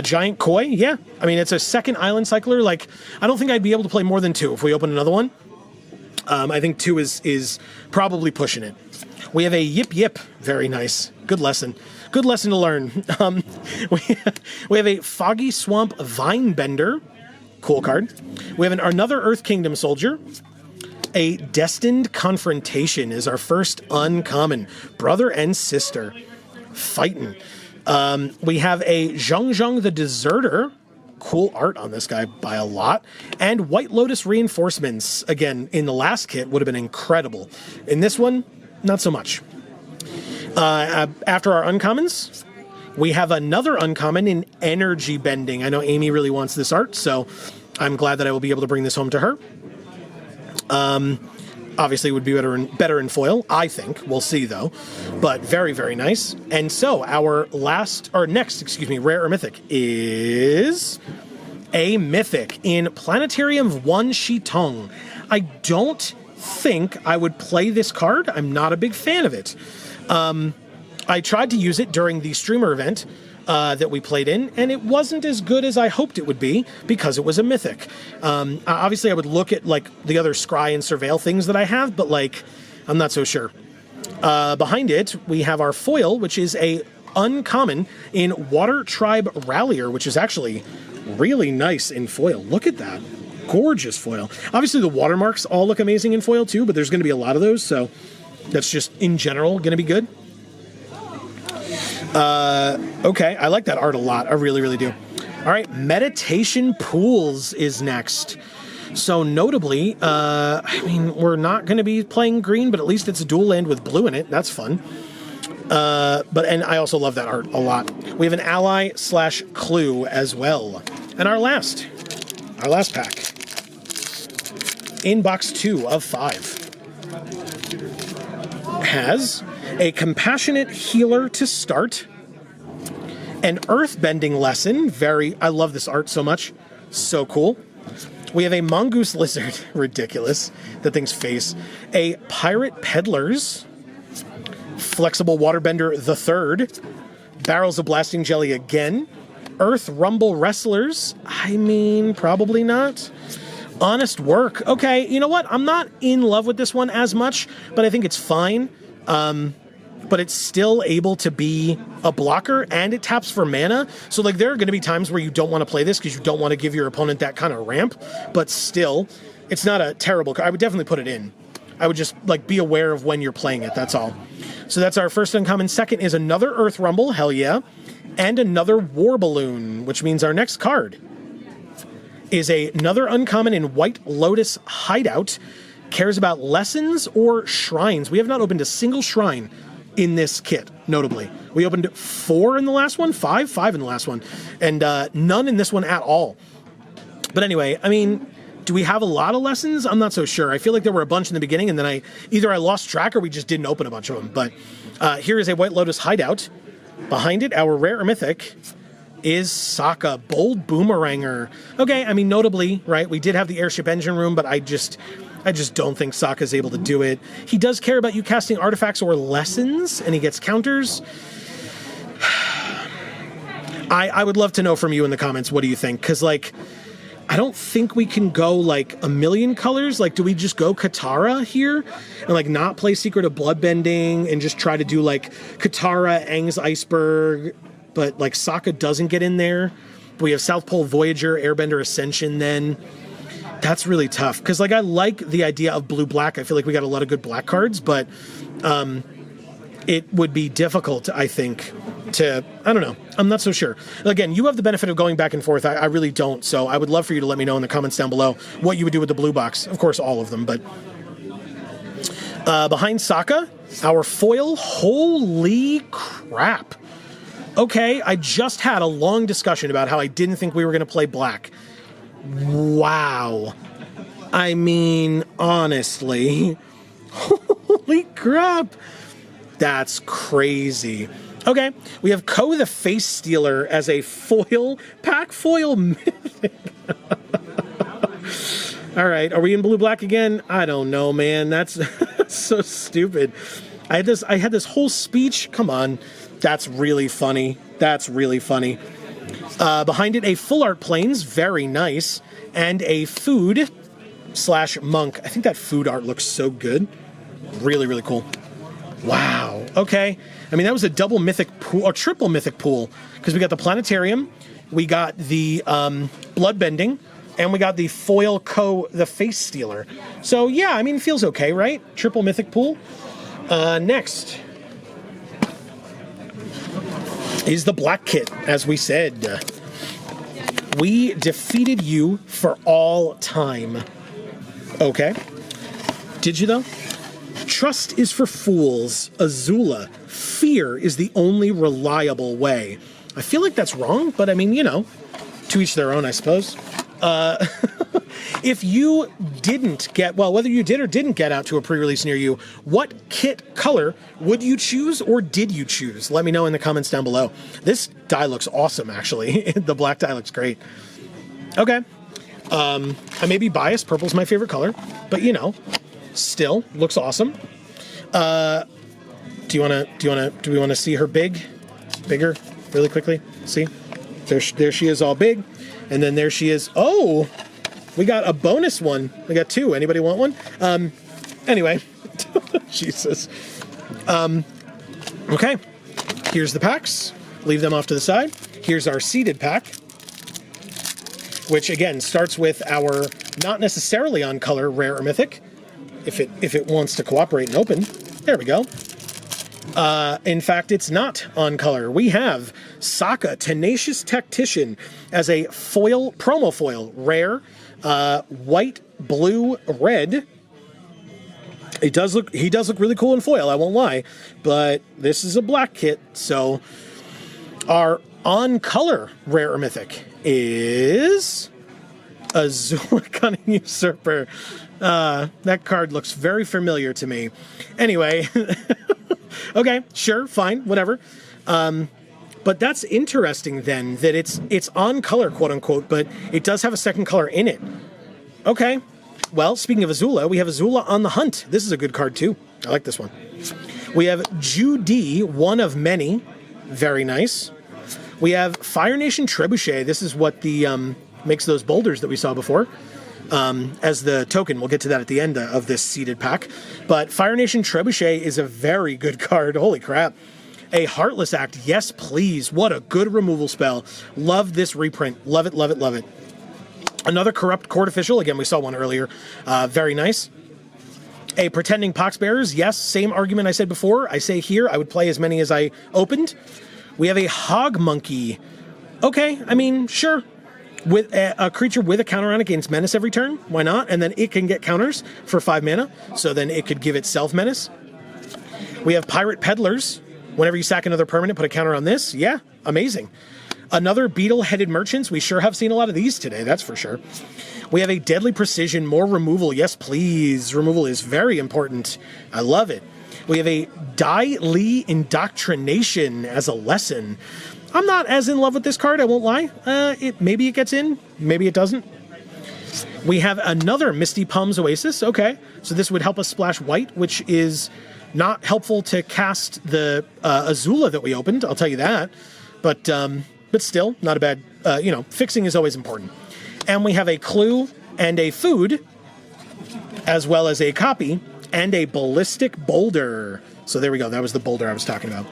Giant Koi, yeah. I mean, it's a second Island Cycler. Like, I don't think I'd be able to play more than 2 if we open another one. I think 2 is probably pushing it. We have a Yip Yip, very nice. Good lesson. good lesson to learn. We have a Foggy Swamp Vinebender. Cool card. We have another Earth Kingdom soldier. A Destined Confrontation is our first uncommon. Brother and sister. Fighting. We have a Zhang the Deserter. Cool art on this guy by a lot. And White Lotus Reinforcements, again, in the last kit would have been incredible. In this one, not so much. After our uncommons, we have another uncommon in Energy Bending. I know Amy really wants this art, so I'm glad that I will be able to bring this home to her. Obviously, it would be better in foil, I think. We'll see, though. But very, very nice. And so, our next, rare or mythic is a mythic in Planetarium of One Shitong. I don't think I would play this card. I'm not a big fan of it. I tried to use it during the streamer event that we played in, and it wasn't as good as I hoped it would be because it was a mythic. Obviously, I would look at like the other Scry and Surveil things that I have, but like I'm not so sure. Behind it, we have our foil, which is a uncommon in Water Tribe Rallier, which is actually really nice in foil. Look at that. Gorgeous foil. Obviously, the watermarks all look amazing in foil too, but there's going to be a lot of those, so that's just in general going to be good. Okay, I like that art a lot. I really, really do. All right, Meditation Pools is next. So notably, we're not going to be playing green, but at least it's a dual land with blue in it. That's fun. And I also love that art a lot. We have an ally/clue as well. And our last pack. In box 2 of 5 has a Compassionate Healer to start, an Earthbending Lesson. I love this art so much. So cool. We have a Mongoose Lizard. Ridiculous. That thing's face. A Pirate Peddlers. Flexible Waterbender the Third. Barrels of Blasting Jelly again. Earth Rumble Wrestlers. Probably not. Honest Work. Okay, you know what? I'm not in love with this one as much, but I think it's fine. But it's still able to be a blocker, and it taps for mana. So, like, there are going to be times where you don't want to play this because you don't want to give your opponent that kind of ramp. But still, it's not a terrible card. I would definitely put it in. I would just, like, be aware of when you're playing it. That's all. So that's our first uncommon. Second is another Earth Rumble. Hell yeah. And another War Balloon, which means our next card is another uncommon in White Lotus Hideout. Cares about lessons or shrines. We have not opened a single shrine in this kit, notably. We opened 4 in the last one, 5 in the last one, and none in this one at all. But anyway, do we have a lot of lessons? I'm not so sure. I feel like there were a bunch in the beginning, and then I lost track or we just didn't open a bunch of them. But here is a White Lotus Hideout. Behind it, our rare or mythic is Sokka, Bold Boomeranger. Okay, notably, right, we did have the Airship Engine Room, but I just don't think Sokka's able to do it. He does care about you casting artifacts or lessons, and he gets counters. I would love to know from you in the comments, what do you think? Because, like, I don't think we can go, like, a million colors. Like, do we just go Katara here and, like, not play Secret of Bloodbending and just try to do, like, Katara, Aang's Iceberg, but, like, Sokka doesn't get in there? We have South Pole Voyager, Airbender Ascension then. That's really tough, because, like, I like the idea of blue-black. I feel like we got a lot of good black cards, but it would be difficult, I think, I don't know. I'm not so sure. Again, you have the benefit of going back and forth. I really don't, so I would love for you to let me know in the comments down below what you would do with the blue box. Of course, all of them, but behind Sokka, our foil. Holy crap. Okay, I just had a long discussion about how I didn't think we were going to play black. Wow. Honestly. Holy crap. That's crazy. Okay, we have Ko the Face Stealer as a pack foil mythic. All right, are we in blue-black again? I don't know, man. That's so stupid. I had this whole speech. Come on. That's really funny. Behind it, a Full Art Plains, very nice, and a Food/Monk. I think that food art looks so good. Really, really cool. Wow. Okay. I mean, that was a double mythic pool, or triple mythic pool, because we got the planetarium, we got the bloodbending, and we got the foil the face stealer. So yeah, I mean, it feels okay, right? Triple mythic pool. Next is the black kit, as we said. We defeated you for all time. Okay. Did you, though? Trust is for fools. Azula. Fear is the only reliable way. I feel like that's wrong, but I mean, you know, to each their own, I suppose. If you didn't get, well, whether you did or didn't get out to a pre-release near you, what kit color would you choose, or did you choose? Let me know in the comments down below. This die looks awesome, actually. The black die looks great. Okay. I may be biased. Purple's my favorite color, but you know, still looks awesome. Do we want to see her bigger, really quickly? See, there she is, all big, and then there she is. Oh, we got a bonus one. We got two. Anybody want one? Anyway, Jesus. Okay, here's the packs. Leave them off to the side. Here's our seeded pack, which again starts with our not necessarily on color rare or mythic, if it wants to cooperate and open. There we go. In fact, it's not on color. We have Sokka, Tenacious Tactician, as a foil, promo foil, rare, white, blue, red. He does look really cool in foil, I won't lie, but this is a black kit, so our on color rare or mythic is Azula, Cunning Usurper. That card looks very familiar to me. Anyway, okay, sure, fine, whatever. But that's interesting then, that it's on color, quote unquote, but it does have a second color in it. Okay. Well, speaking of Azula, we have Azula on the Hunt. This is a good card too. I like this one. We have Judy, one of many. Very nice. We have Fire Nation Trebuchet. This is what the makes those boulders that we saw before. As the token. We'll get to that at the end of this seeded pack. But Fire Nation Trebuchet is a very good card. Holy crap. A Heartless Act. Yes, please. What a good removal spell. Love this reprint. Love it, love it, love it. Another Corrupt Court Official. Again, we saw one earlier. Very nice. A Pretending Poxbearers. Yes, same argument I said before. I say here, I would play as many as I opened. We have a Hog Monkey. Okay, I mean, sure. With a creature with a counter on against Menace every turn. Why not? And then it can get counters for 5 mana. So then it could give itself Menace. We have Pirate Peddlers. Whenever you sack another permanent, put a counter on this. Yeah, amazing. Another Beetle-Headed Merchants. We sure have seen a lot of these today, that's for sure. We have a Deadly Precision, more removal. Yes, please. Removal is very important. I love it. We have a Dai Li Indoctrination as a lesson. I'm not as in love with this card, I won't lie. Maybe it gets in, maybe it doesn't. We have another Misty Palms Oasis. Okay, so this would help us splash white, which is not helpful to cast the Azula that we opened, I'll tell you that. But still, not a bad, fixing is always important. And we have a Clue and a Food, as well as a Copy, and a Ballistic Boulder. So there we go, that was the boulder I was talking about.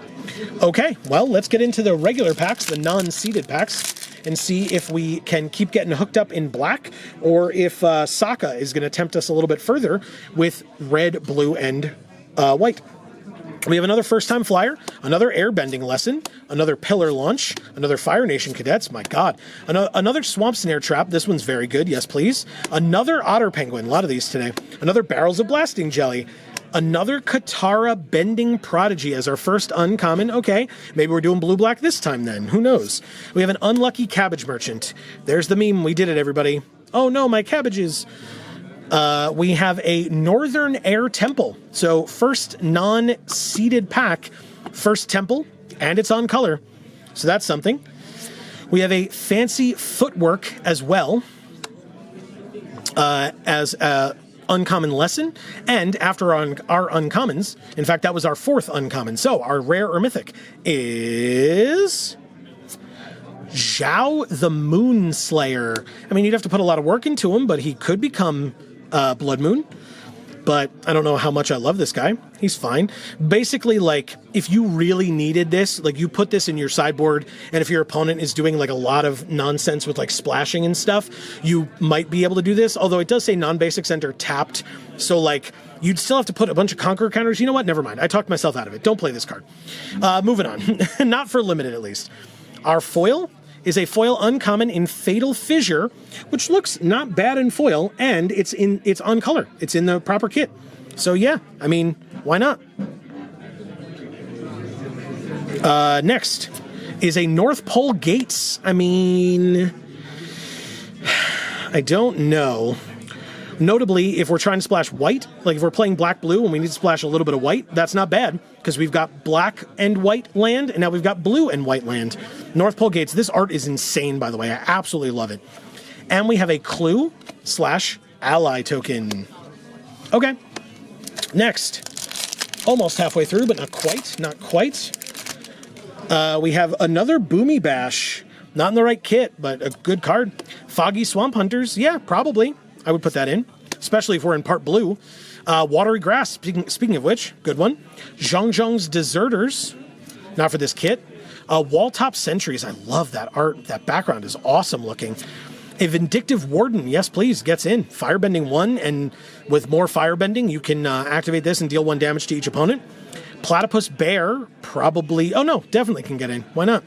Okay, well, let's get into the regular packs, the non-seeded packs, and see if we can keep getting hooked up in black, or if Sokka is going to tempt us a little bit further with red, blue, and white. We have another first-time flyer, another airbending lesson, another pillar launch, another Fire Nation cadets, my god, another swamp snare trap, this one's very good, yes please, another otter penguin, a lot of these today, another barrels of blasting jelly, another Katara bending prodigy as our first uncommon. Okay, maybe we're doing blue-black this time then, who knows. We have an unlucky cabbage merchant. There's the meme, we did it everybody. Oh no, my cabbages. We have a Northern Air Temple. So first non-seeded pack, first temple, and it's on color. So that's something. We have a Fancy Footwork as well, as a uncommon lesson. And after our uncommons, in fact, that was our fourth uncommon. So our rare or mythic is Zhao the Moon Slayer. I mean, you'd have to put a lot of work into him, but he could become Blood Moon. but I don't know how much I love this guy. He's fine. Basically, like, if you really needed this, like, you put this in your sideboard, and if your opponent is doing, like, a lot of nonsense with, like, splashing and stuff, you might be able to do this, although it does say non-basic center tapped, so, like, you'd still have to put a bunch of Conqueror counters. You know what? Never mind. I talked myself out of it. Don't play this card. Moving on. Not for limited, at least. Our foil is a foil uncommon in Fatal Fissure, which looks not bad in foil, and it's on color. It's in the proper kit. So yeah, I mean, why not? Next is a North Pole Gates. I mean, I don't know. Notably, if we're trying to splash white, like if we're playing black-blue and we need to splash a little bit of white, that's not bad, because we've got black and white land, and now we've got blue and white land. North Pole Gates, this art is insane, by the way. I absolutely love it. And we have a clue/ally token. Okay. Next. Almost halfway through, but not quite. Not quite. We have another Boomy Bash. Not in the right kit, but a good card. Foggy Swamp Hunters. Yeah, probably. I would put that in, especially if we're in part blue. Watery Grass, speaking of which, good one. Zhangzhang's Deserters, not for this kit. Walltop Sentries, I love that art. That background is awesome looking. A Vindictive Warden, yes please, gets in. Firebending 1, and with more firebending, you can activate this and deal 1 damage to each opponent. Platypus Bear, probably, oh no, definitely can get in. Why not?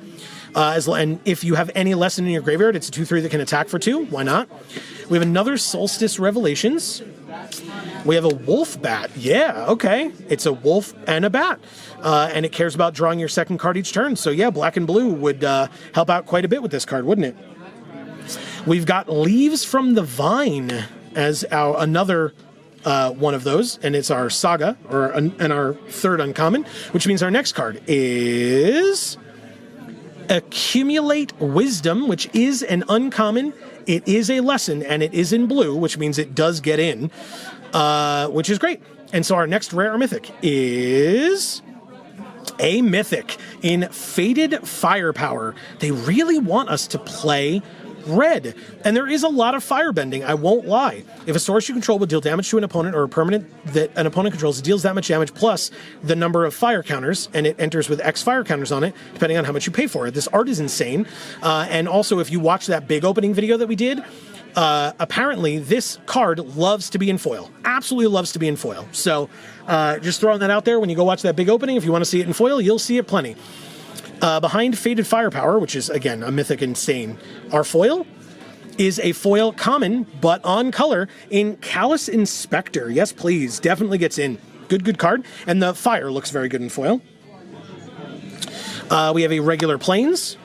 And if you have any lesson in your graveyard, it's a 2/3 that can attack for 2. Why not? We have another Solstice Revelations. We have a Wolf Bat. Yeah, okay. It's a wolf and a bat. And it cares about drawing your second card each turn. So yeah, black and blue would help out quite a bit with this card, wouldn't it? We've got Leaves from the Vine as another one of those, and it's our Saga, and our third uncommon, which means our next card is Accumulate Wisdom, which is an uncommon. It is a lesson, and it is in blue, which means it does get in, which is great. And so our next rare or mythic is a mythic in Faded Firepower. They really want us to play red, and there is a lot of firebending, I won't lie. If a source you control will deal damage to an opponent, or a permanent that an opponent controls deals that much damage plus the number of fire counters, and it enters with X fire counters on it, depending on how much you pay for it. This art is insane. And also, if you watch that big opening video that we did, apparently this card loves to be in foil. Absolutely loves to be in foil. So just throwing that out there, when you go watch that big opening, if you want to see it in foil, you'll see it plenty. Behind Faded Firepower, which is, again, a mythic insane, our foil is a foil common, but on color, in Callous Inspector. Yes, please. Definitely gets in. Good card. And the fire looks very good in foil. We have a regular Plains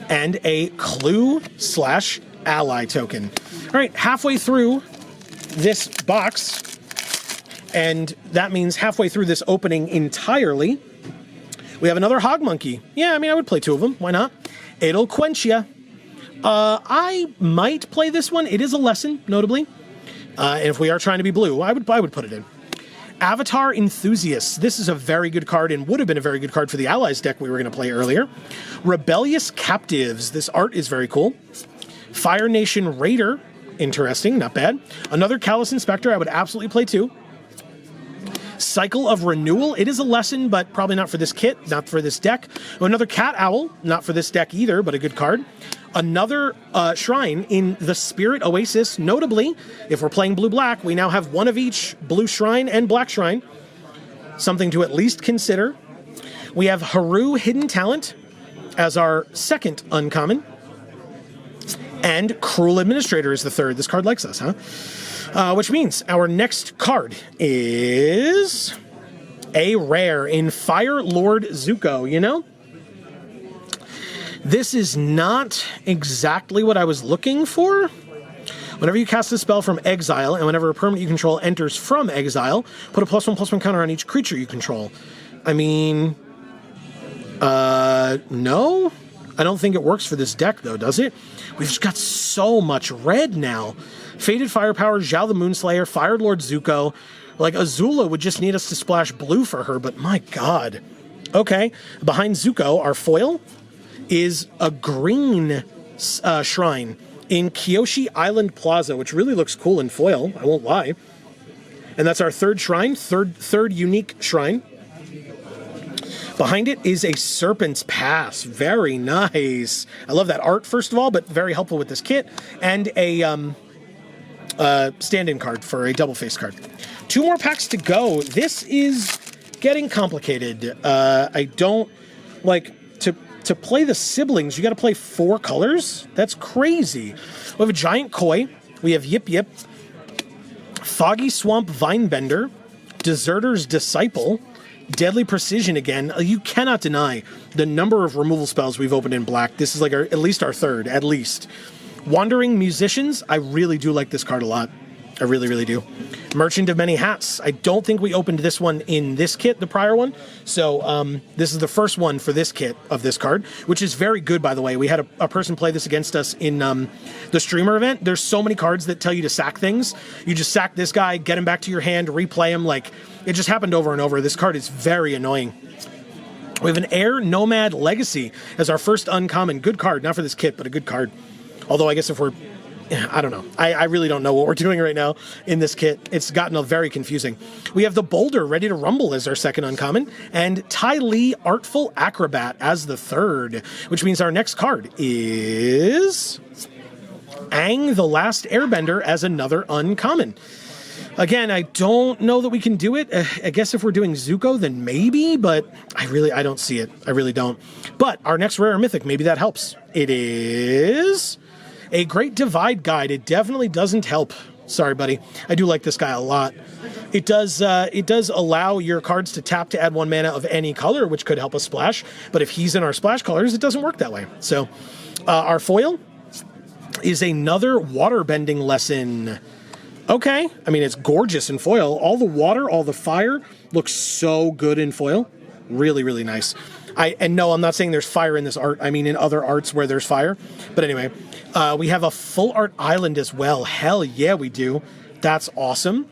and a Clue/ally token. All right, halfway through this box, and that means halfway through this opening entirely, we have another Hog Monkey. Yeah, I mean, I would play 2 of them. Why not? It'll quench ya. I might play this one. It is a lesson, notably. And if we are trying to be blue, I would put it in. Avatar Enthusiasts. This is a very good card, and would have been a very good card for the Allies deck we were going to play earlier. Rebellious Captives. This art is very cool. Fire Nation Raider. Interesting, not bad. Another Callous Inspector. I would absolutely play 2. Cycle of Renewal. It is a lesson, but probably not for this kit, not for this deck. Another Cat Owl, not for this deck either, but a good card. Another shrine in the Spirit Oasis. Notably, if we're playing blue-black, we now have one of each, blue shrine and black shrine. Something to at least consider. We have Haru Hidden Talent as our second uncommon. And Cruel Administrator is the third. This card likes us, huh? Which means our next card is a rare in Fire Lord Zuko, you know? This is not exactly what I was looking for. Whenever you cast a spell from exile, and whenever a permanent you control enters from exile, put a +1/+1 counter on each creature you control. I mean, no? I don't think it works for this deck, though, does it? We've just got so much red now. Faded Firepower, Zhao the Moonslayer, Fire Lord Zuko. Like, Azula would just need us to splash blue for her, but my god. Okay, behind Zuko, our foil is a green shrine in Kyoshi Island Plaza, which really looks cool in foil, I won't lie. And that's our third shrine, third unique shrine. Behind it is a Serpent's Pass. Very nice. I love that art, first of all, but very helpful with this kit. And a stand-in card for a double-face card. 2 more packs to go. This is getting complicated. I don't like to play the siblings. You got to play 4 colors. That's crazy. We have a Giant Koi. We have Yip Yip, Foggy Swamp Vinebender, Deserter's Disciple, Deadly Precision again. You cannot deny the number of removal spells we've opened in black. This is like at least our third, at least. Wandering Musicians. I really do like this card a lot. I really, really do. Merchant of Many Hats. I don't think we opened this one in this kit, the prior one. So this is the first one for this kit of this card, which is very good, by the way. We had a person play this against us in the streamer event. There's so many cards that tell you to sack things. You just sack this guy, get him back to your hand, replay him. Like, it just happened over and over. This card is very annoying. We have an Air Nomad Legacy as our first uncommon. Good card. Not for this kit, but a good card. Although I guess if we're... I don't know. I really don't know what we're doing right now in this kit. It's gotten very confusing. We have the Boulder Ready to Rumble as our second uncommon, and Ty Lee Artful Acrobat as the third, which means our next card is Aang the Last Airbender as another uncommon. Again, I don't know that we can do it. I guess if we're doing Zuko, then maybe, but I don't see it. I really don't. But our next rare mythic, maybe that helps. It is... a Great Divide Guide. It definitely doesn't help. Sorry, buddy. I do like this guy a lot. It does allow your cards to tap to add 1 mana of any color, which could help us splash. But if he's in our splash colors, it doesn't work that way. So our foil is another Waterbending Lesson. Okay. I mean, it's gorgeous in foil. All the water, all the fire looks so good in foil. Really, really nice. And no, I'm not saying there's fire in this art. I mean in other arts where there's fire. But anyway, we have a full art island as well. Hell yeah, we do. That's awesome.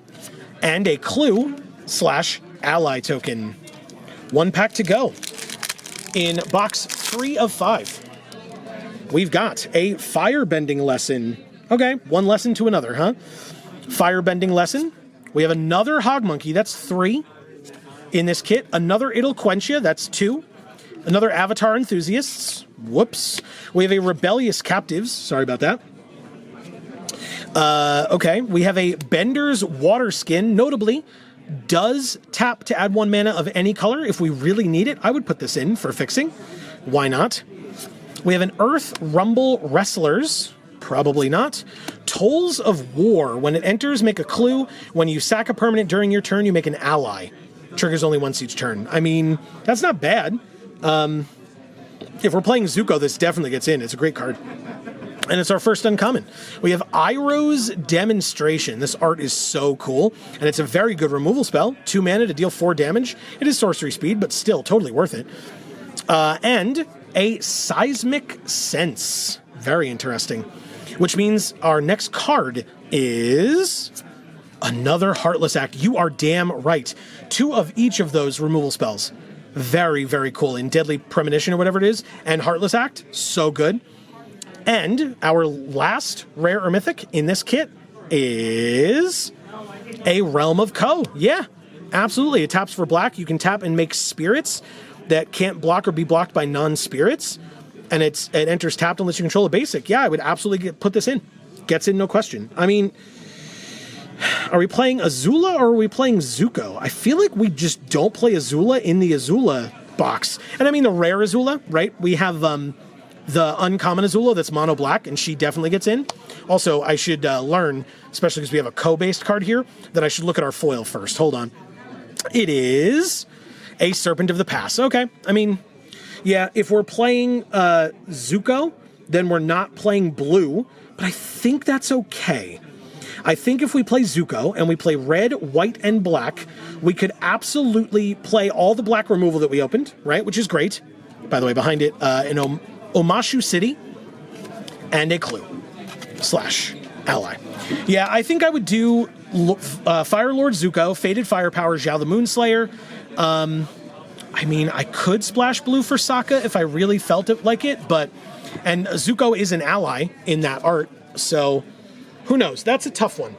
And a clue/ally token. 1 pack to go. In box 3 of 5, we've got a Firebending Lesson. Okay, 1 lesson to another, huh? Firebending Lesson. We have another Hog Monkey. That's 3 in this kit. Another Idlequentia. That's 2. Another Avatar Enthusiasts. Whoops. We have a Rebellious Captives. Sorry about that. Okay. We have a Bender's Water Skin. Notably, does tap to add 1 mana of any color. If we really need it, I would put this in for fixing. Why not? We have an Earth Rumble Wrestlers. Probably not. Tolls of War. When it enters, make a clue. When you sack a permanent during your turn, you make an ally. Triggers only once each turn. I mean, that's not bad. If we're playing Zuko, this definitely gets in. It's a great card. And it's our first uncommon. We have Iroh's Demonstration. This art is so cool. And it's a very good removal spell. 2 mana to deal 4 damage. It is sorcery speed, but still totally worth it. And a Seismic Sense. Very interesting. Which means our next card is... another Heartless Act. You are damn right. 2 of each of those removal spells. Very, very cool. In Deadly Premonition or whatever it is. And Heartless Act. So good. And our last rare or mythic in this kit is a Realm of Ko. Yeah, absolutely. It taps for black. You can tap and make spirits that can't block or be blocked by non-spirits. And it enters tapped unless you control a basic. Yeah, I would absolutely put this in. Gets in, no question. I mean... are we playing Azula or are we playing Zuko? I feel like we just don't play Azula in the Azula box. And I mean the rare Azula, right? We have the uncommon Azula that's mono black, and she definitely gets in. Also, I should learn, especially because we have a Ko-based card here, that I should look at our foil first. Hold on. It is a Serpent of the Pass. Okay. I mean, yeah, if we're playing Zuko, then we're not playing blue, but I think that's okay. I think if we play Zuko and we play red, white, and black, we could absolutely play all the black removal that we opened, right? Which is great. By the way, behind it, an Omashu City and a clue/ally. Yeah, I think I would do Fire Lord Zuko, Faded Firepower, Zhao the Moonslayer. I mean, I could splash blue for Sokka if I really felt it like it, but... and Zuko is an ally in that art, so... who knows? That's a tough one.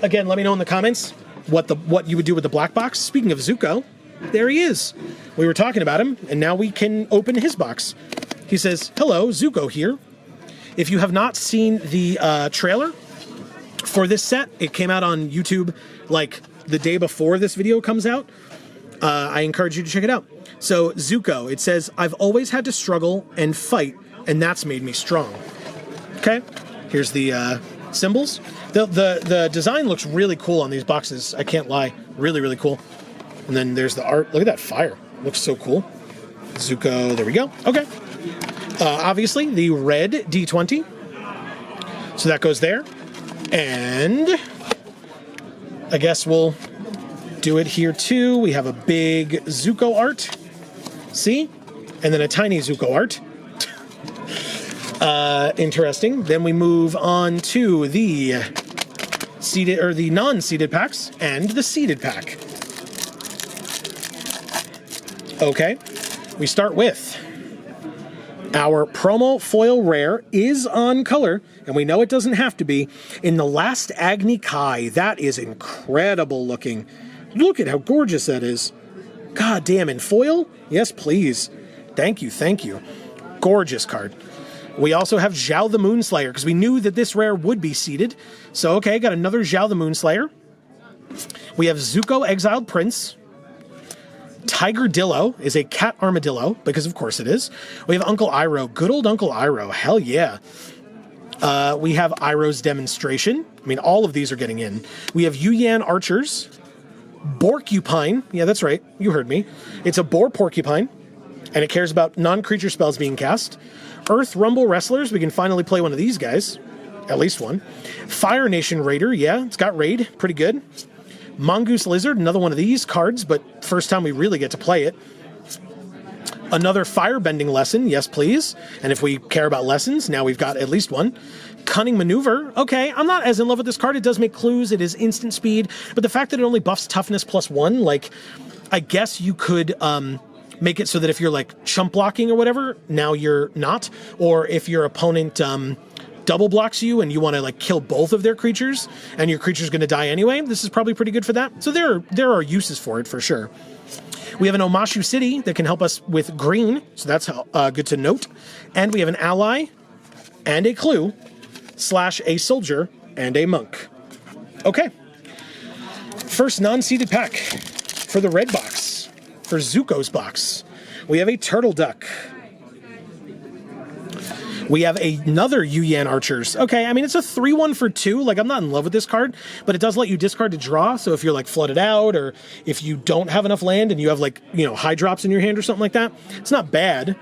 Again, let me know in the comments what you would do with the black box. Speaking of Zuko, there he is. We were talking about him, and now we can open his box. He says, "Hello, Zuko here. If you have not seen the trailer for this set, it came out on YouTube like the day before this video comes out. I encourage you to check it out. So Zuko, it says, I've always had to struggle and fight, and that's made me strong." Okay, here's the symbols. The design looks really cool on these boxes. I can't lie, really cool. And then there's the art. Look at that fire. Looks so cool. Zuko, there we go. Okay. Obviously, the red D20. So that goes there. And I guess we'll do it here too. We have a big Zuko art. See? And then a tiny Zuko art. Interesting. Then we move on to the seeded or the non-seeded packs and the seeded pack. Okay. We start with our promo foil rare is on color, and we know it doesn't have to be, in the last Agni Kai. That is incredible looking. Look at how gorgeous that is. God damn, in foil? Yes, please. Thank you. Gorgeous card. We also have Zhao the Moonslayer, because we knew that this rare would be seeded. So, okay, got another Zhao the Moonslayer. We have Zuko Exiled Prince. Tiger Dillo is a cat armadillo, because of course it is. We have Uncle Iroh. Good old Uncle Iroh. Hell yeah. We have Iroh's Demonstration. I mean, all of these are getting in. We have Yuyan Archers. Borcupine. Yeah, that's right. You heard me. It's a boar porcupine, and it cares about non-creature spells being cast. Earth Rumble Wrestlers. We can finally play one of these guys. At least one. Fire Nation Raider. Yeah, it's got raid. Pretty good. Mongoose Lizard. Another one of these cards, but first time we really get to play it. Another Firebending Lesson. Yes, please. And if we care about lessons, now we've got at least one. Cunning Maneuver. Okay, I'm not as in love with this card. It does make clues. It is instant speed. But the fact that it only buffs toughness +1, like, I guess you could make it so that if you're like chump blocking or whatever, now you're not. Or if your opponent double blocks you and you want to like kill both of their creatures and your creature's going to die anyway, this is probably pretty good for that. So there are uses for it for sure. We have an Omashu City that can help us with green, so that's good to note. And we have an ally and a clue / a soldier and a monk. Okay. First non-seeded pack for the red box, for Zuko's box. We have a turtle duck. We have another Yuyan Archers. Okay, I mean, it's a 3-1 for 2. Like, I'm not in love with this card, but it does let you discard to draw. So if you're, like, flooded out, or if you don't have enough land and you have, like, you know, high drops in your hand or something like that, it's not bad.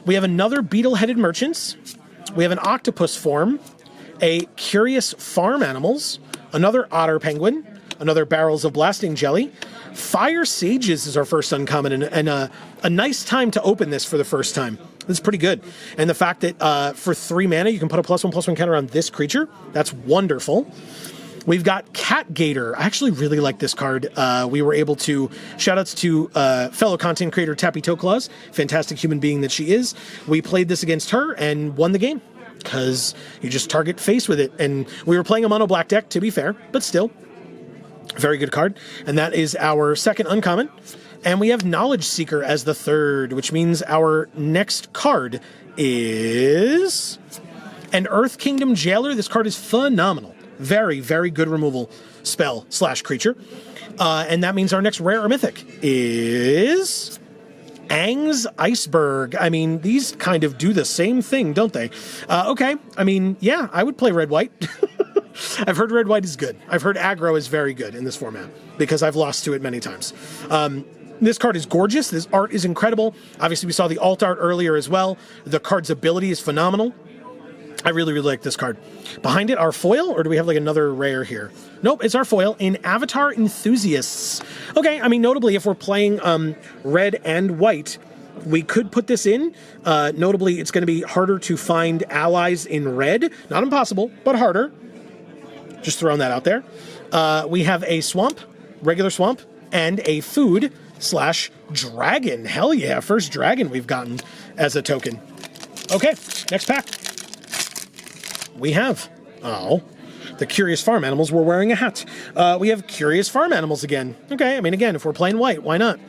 We have another Beetle-Headed Merchants. We have an Octopus Form, a Curious Farm Animals, another Otter Penguin, another Barrels of Blasting Jelly. Fire Sages is our first uncommon, and a nice time to open this for the first time. This is pretty good. And the fact that for 3 mana, you can put a +1/+1 counter on this creature, that's wonderful. We've got Cat Gator. I actually really like this card. We were able to, shoutouts to fellow content creator Tappy Toeclaws, fantastic human being that she is. We played this against her and won the game, because you just target face with it. And we were playing a mono black deck, to be fair, but still. Very good card. And that is our second uncommon. And we have Knowledge Seeker as the third, which means our next card is an Earth Kingdom Jailer. This card is phenomenal. Very, very good removal spell / creature. And that means our next rare or mythic is Aang's Iceberg. I mean, these kind of do the same thing, don't they? Okay. I mean, yeah, I would play red-white. I've heard red-white is good. I've heard aggro is very good in this format because I've lost to it many times. This card is gorgeous. This art is incredible. Obviously, we saw the alt art earlier as well. The card's ability is phenomenal. I really, really like this card. Behind it, our foil, or do we have like another rare here? Nope, it's our foil in Avatar Enthusiasts. Okay, I mean, notably, if we're playing red and white, we could put this in. Notably, it's going to be harder to find allies in red. Not impossible, but harder. Just throwing that out there. We have a swamp, regular swamp, and a food / dragon. Hell yeah, first dragon we've gotten as a token. Okay, next pack. We have, The Curious Farm Animals were wearing a hat. We have Curious Farm Animals again. Okay, I mean, again, if we're playing white, why not?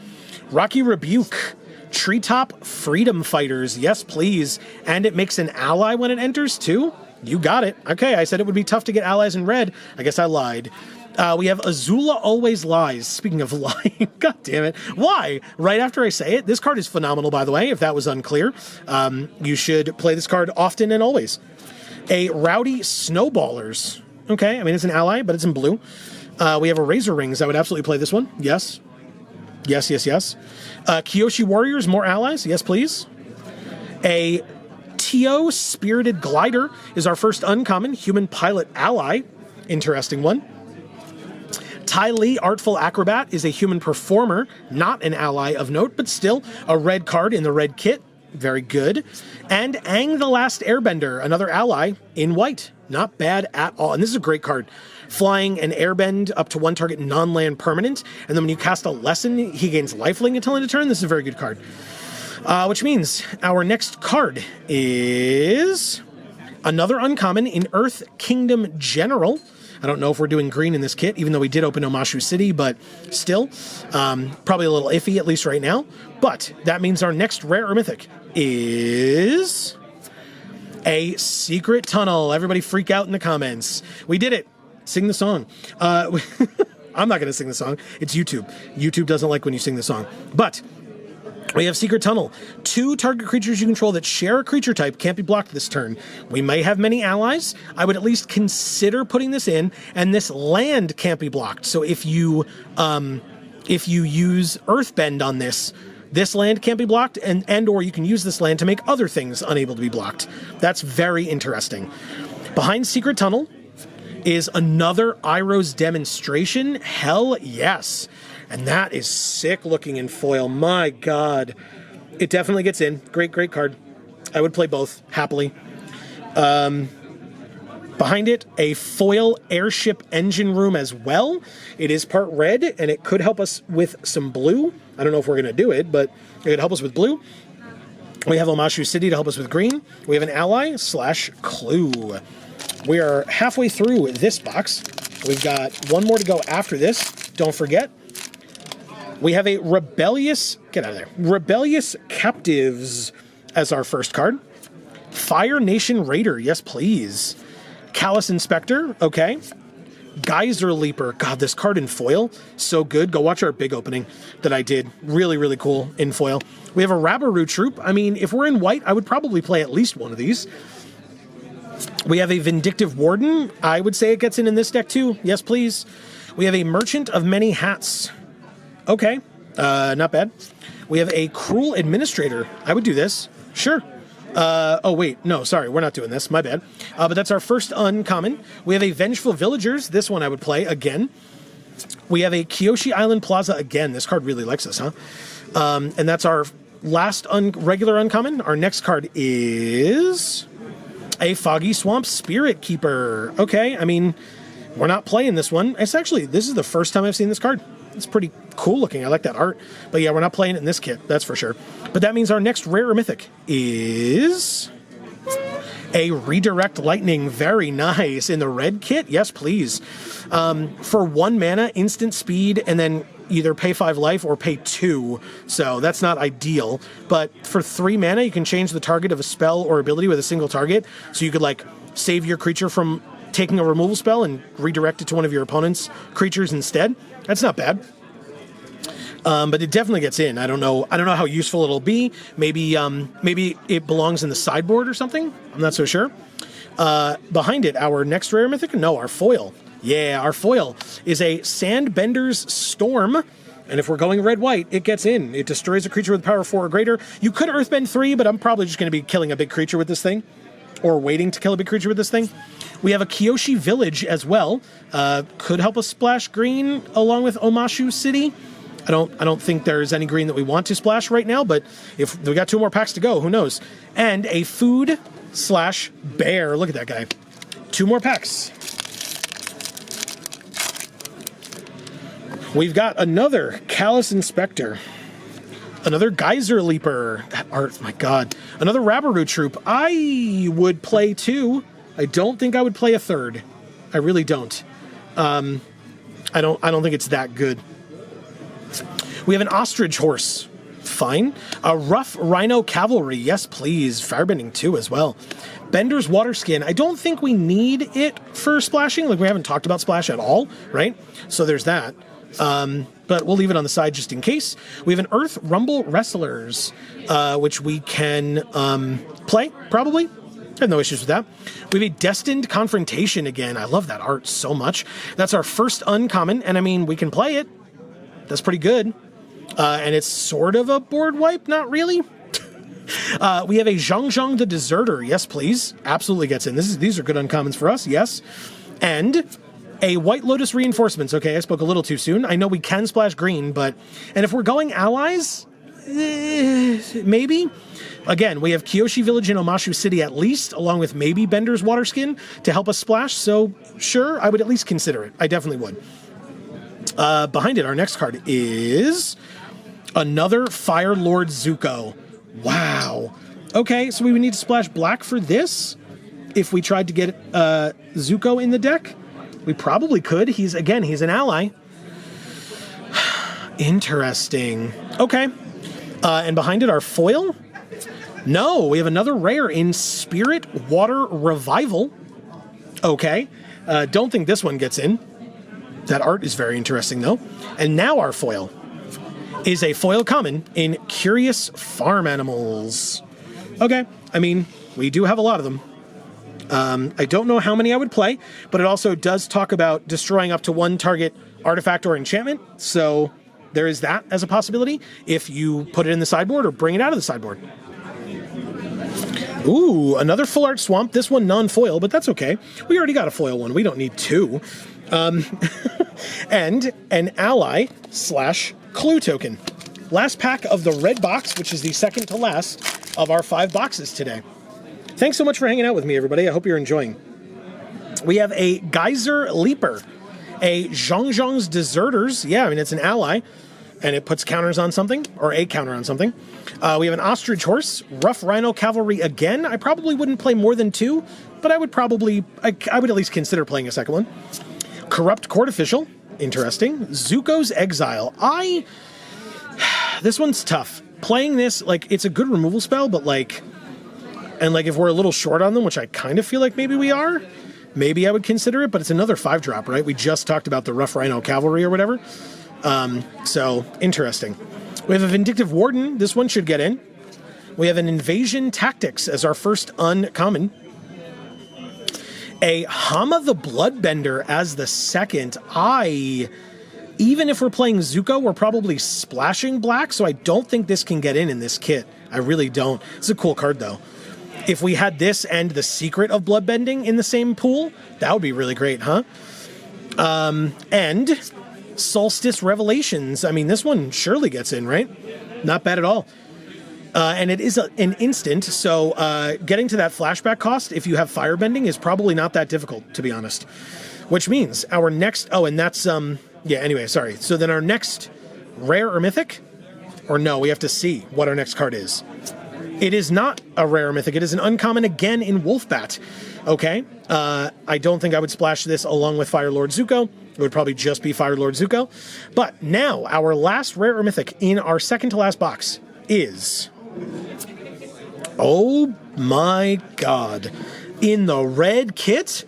Rocky Rebuke. Treetop Freedom Fighters. Yes, please. And it makes an ally when it enters, too? You got it. Okay, I said it would be tough to get allies in red. I guess I lied. We have Azula Always Lies. Speaking of lying, god damn it. Why? Right after I say it. This card is phenomenal, by the way, if that was unclear. You should play this card often and always. A Rowdy Snowballers. Okay, I mean, it's an ally, but it's in blue. We have a Razor Rings. I would absolutely play this one. Yes. Yes, yes, yes. Kyoshi Warriors, more allies. Yes, please. A Tio Spirited Glider is our first uncommon human pilot ally. Interesting one. Ty Lee Artful Acrobat is a human performer, not an ally of note, but still a red card in the red kit. Very good. And Aang the Last Airbender, another ally in white. Not bad at all. And this is a great card. Flying an airbend up to one target non-land permanent. And then when you cast a lesson, he gains lifelink until end of turn. This is a very good card. Which means our next card is another uncommon in Earth Kingdom General. I don't know if we're doing green in this kit, even though we did open Omashu City, but still, probably a little iffy, at least right now. But that means our next rare or mythic is a Secret Tunnel. Everybody freak out in the comments. We did it. Sing the song. I'm not going to sing the song. It's YouTube. YouTube doesn't like when you sing the song. But we have Secret Tunnel. 2 target creatures you control that share a creature type can't be blocked this turn. We may have many allies. I would at least consider putting this in, and this land can't be blocked. So if you use Earthbend on this land can't be blocked, and or you can use this land to make other things unable to be blocked. That's very interesting. Behind Secret Tunnel is another Iroh's Demonstration. Hell yes. And that is sick looking in foil. My God. It definitely gets in. Great, great card. I would play both happily. Behind it, a foil airship engine room as well. It is part red, and it could help us with some blue. I don't know if we're going to do it, but it could help us with blue. We have Omashu City to help us with green. We have an ally / clue. We are halfway through this box. We've got one more to go after this. Don't forget. We have a Rebellious Captives as our first card. Fire Nation Raider, yes please. Callous Inspector, okay. Geyser Leaper, God, this card in foil, so good. Go watch our big opening that I did. Really, really cool in foil. We have a Rabaru Troop. I mean, if we're in white, I would probably play at least one of these. We have a Vindictive Warden. I would say it gets in this deck too. Yes, please. We have a Merchant of Many Hats. Okay, not bad. We have a Cruel Administrator. I would do this. Sure. Oh, wait. No, sorry. We're not doing this. My bad. But that's our first uncommon. We have a Vengeful Villagers. This one I would play again. We have a Kyoshi Island Plaza again. This card really likes us, huh? And that's our last regular uncommon. Our next card is a Foggy Swamp Spirit Keeper. Okay, I mean, we're not playing this one. This is the first time I've seen this card. It's pretty cool looking. I like that art. But yeah, we're not playing it in this kit, that's for sure. But that means our next rare or mythic is a Redirect Lightning. Very nice. In the red kit? Yes, please. For 1 mana, instant speed, and then either pay 5 life or pay 2. So that's not ideal. But for 3 mana, you can change the target of a spell or ability with a single target. So you could like save your creature from taking a removal spell and redirect it to one of your opponent's creatures instead. That's not bad. But it definitely gets in. I don't know how useful it'll be. Maybe it belongs in the sideboard or something. I'm not so sure. Behind it, our next rare mythic? No, our foil. Yeah, our foil is a Sandbender's Storm. And if we're going red-white, it gets in. It destroys a creature with power 4 or greater. You could Earthbend 3, but I'm probably just going to be killing a big creature with this thing. Or waiting to kill a big creature with this thing. We have a Kyoshi Village as well. Could help us splash green along with Omashu City. I don't think there's any green that we want to splash right now, but if we got 2 more packs to go, who knows? And a Food / Bear. Look at that guy. 2 more packs. We've got another Callous Inspector. Another Geyser Leaper. That art, my God. Another Rabaru Troop. I would play 2. I don't think I would play a 3rd. I really don't. I don't think it's that good. We have an ostrich horse. Fine. A rough rhino cavalry. Yes, please. Firebending 2 as well. Bender's water skin. I don't think we need it for splashing. Like, we haven't talked about splash at all, right? So there's that. But we'll leave it on the side just in case. We have an Earth Rumble Wrestlers, which we can play, probably. I have no issues with that. We have a Destined Confrontation again. I love that art so much. That's our first uncommon, and I mean, we can play it. That's pretty good. And it's sort of a board wipe, not really. We have a Zhang Zhang the Deserter. Yes, please. Absolutely gets in. These are good uncommons for us. Yes. And a White Lotus Reinforcements. Okay, I spoke a little too soon. I know we can splash green, and if we're going allies, maybe. Again, we have Kyoshi Village in Omashu City at least, along with maybe Bender's Water Skin to help us splash. So sure, I would at least consider it. I definitely would. Behind it, our next card is another Fire Lord Zuko. Wow. Okay, so we would need to splash black for this. If we tried to get Zuko in the deck, we probably could. He's an ally. Interesting. Okay. And behind it, our foil. No, we have another rare in Spirit Water Revival. Okay. Don't think this one gets in. That art is very interesting, though. And now our foil is a foil common in Curious Farm Animals. Okay, I mean, we do have a lot of them. I don't know how many I would play, but it also does talk about destroying up to one target artifact or enchantment, so there is that as a possibility if you put it in the sideboard or bring it out of the sideboard. Ooh, another Full Art Swamp. This one non-foil, but that's okay. We already got a foil one. We don't need two. And an ally / clue token. Last pack of the red box, which is the second to last of our 5 boxes today. Thanks so much for hanging out with me, everybody. I hope you're enjoying. We have a Geyser Leaper, a Zhang Zhang's Deserters. Yeah, I mean, it's an ally, and it puts counters on something, or a counter on something. We have an Ostrich Horse, Rough Rhino Cavalry again. I probably wouldn't play more than 2, but I would at least consider playing a second one. Corrupt Court Official, interesting. Zuko's Exile. This one's tough. Playing this, it's a good removal spell, but if we're a little short on them, which I kind of feel like maybe we are, maybe I would consider it, but it's another 5-drop, right? We just talked about the Rough Rhino Cavalry or whatever. So, interesting. We have a Vindictive Warden. This one should get in. We have an Invasion Tactics as our first uncommon. A Hama the Bloodbender as the second. Even if we're playing Zuko, we're probably splashing black, so I don't think this can get in this kit. I really don't. It's a cool card, though. If we had this and the Secret of Bloodbending in the same pool, that would be really great, huh? And Solstice Revelations. I mean, this one surely gets in, right? Not bad at all. And it is an instant, so getting to that flashback cost, if you have Firebending, is probably not that difficult, to be honest. Which means our next... Oh, and that's... Yeah, anyway, sorry. So then our next rare or mythic? Or no, we have to see what our next card is. It is not a rare or mythic. It is an uncommon again in Wolfbat. Okay. I don't think I would splash this along with Fire Lord Zuko. It would probably just be Fire Lord Zuko. But now, our last rare or mythic in our second to last box is... Oh my god. In the red kit?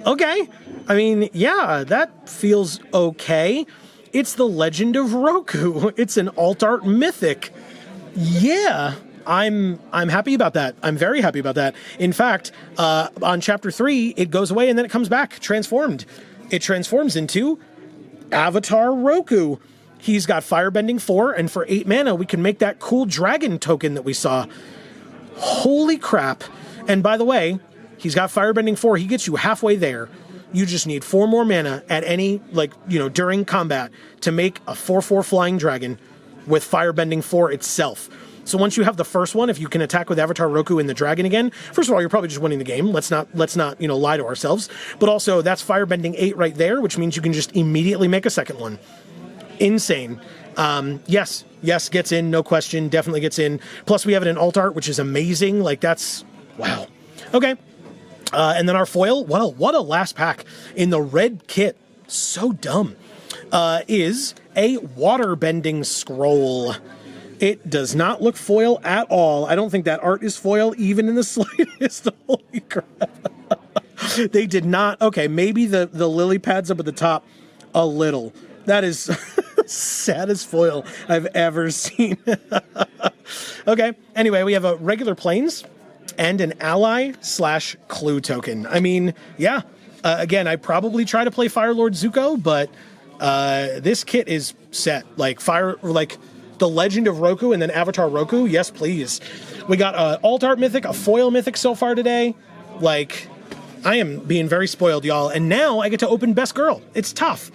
Okay. I mean, yeah, that feels okay. It's the Legend of Roku. It's an alt art mythic. Yeah, I'm happy about that. I'm very happy about that. In fact, on chapter 3, it goes away and then it comes back transformed. It transforms into Avatar Roku. He's got Firebending 4, and for 8 mana, we can make that cool dragon token that we saw. Holy crap. And by the way, he's got Firebending 4. He gets you halfway there. You just need 4 more mana at any, during combat to make a 4/4 flying dragon with Firebending 4 itself. So once you have the first one, if you can attack with Avatar Roku and the dragon again, first of all, you're probably just winning the game. Let's not lie to ourselves. But also, that's Firebending 8 right there, which means you can just immediately make a second one. Insane. Yes, gets in, no question, definitely gets in. Plus, we have it in alt art, which is amazing. That's... Wow. Okay. And then our foil, what a last pack in the red kit. So dumb. Is a water-bending scroll. It does not look foil at all. I don't think that art is foil even in the slightest. Holy crap. They did not. Okay, maybe the lily pads up at the top a little. That is saddest foil I've ever seen. Okay, anyway, we have a regular planes and an ally/clue token. I mean, yeah. Again, I probably try to play Firelord Zuko, but this kit is set. Like the Legend of Roku and then Avatar Roku. Yes, please. We got a alt art mythic, a foil mythic so far today. Like, I am being very spoiled, y'all. And now I get to open Best Girl. It's tough.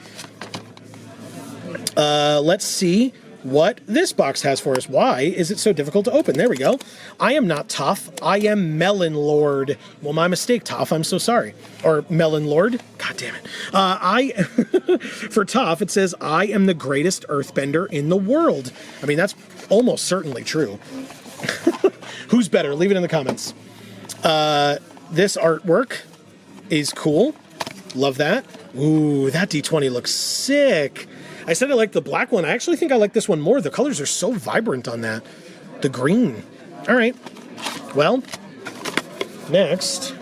Let's see what this box has for us. Why is it so difficult to open? There we go. I am not Toph. I am Melon Lord. Well, my mistake, Toph. I'm so sorry. Or Melon Lord. God damn it. For Toph, it says, I am the greatest earthbender in the world. I mean, that's almost certainly true. Who's better? Leave it in the comments. This artwork is cool. Love that. Ooh, that D20 looks sick. I said I like the black one. I actually think I like this one more. The colors are so vibrant on that. The green. All right. Well, next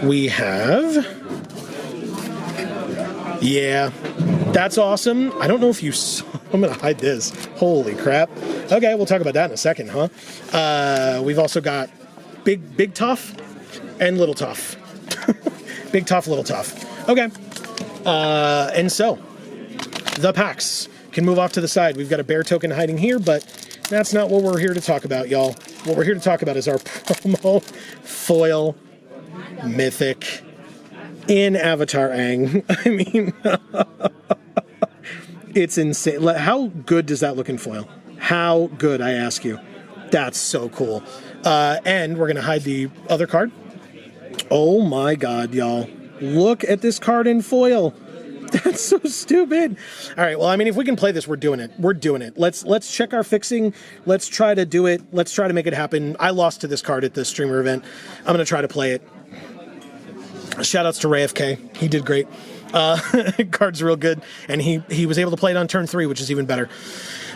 we have... Yeah, that's awesome. I don't know if you saw... I'm going to hide this. Holy crap. Okay, we'll talk about that in a second, huh? We've also got Big Tough and Little Tough. Big Tough, Little Tough. Okay. And so... the packs can move off to the side. We've got a bear token hiding here, but that's not what we're here to talk about, y'all. What we're here to talk about is our promo foil mythic in Avatar Aang. I mean, it's insane. How good does that look in foil? How good, I ask you. That's so cool. And we're going to hide the other card. Oh my God, y'all. Look at this card in foil. That's so stupid. All right, well, I mean, if we can play this, we're doing it. We're doing it. Let's check our fixing. Let's try to do it. Let's try to make it happen. I lost to this card at the streamer event. I'm going to try to play it. Shoutouts to Ray FK. He did great. Card's real good, and he was able to play it on turn 3, which is even better.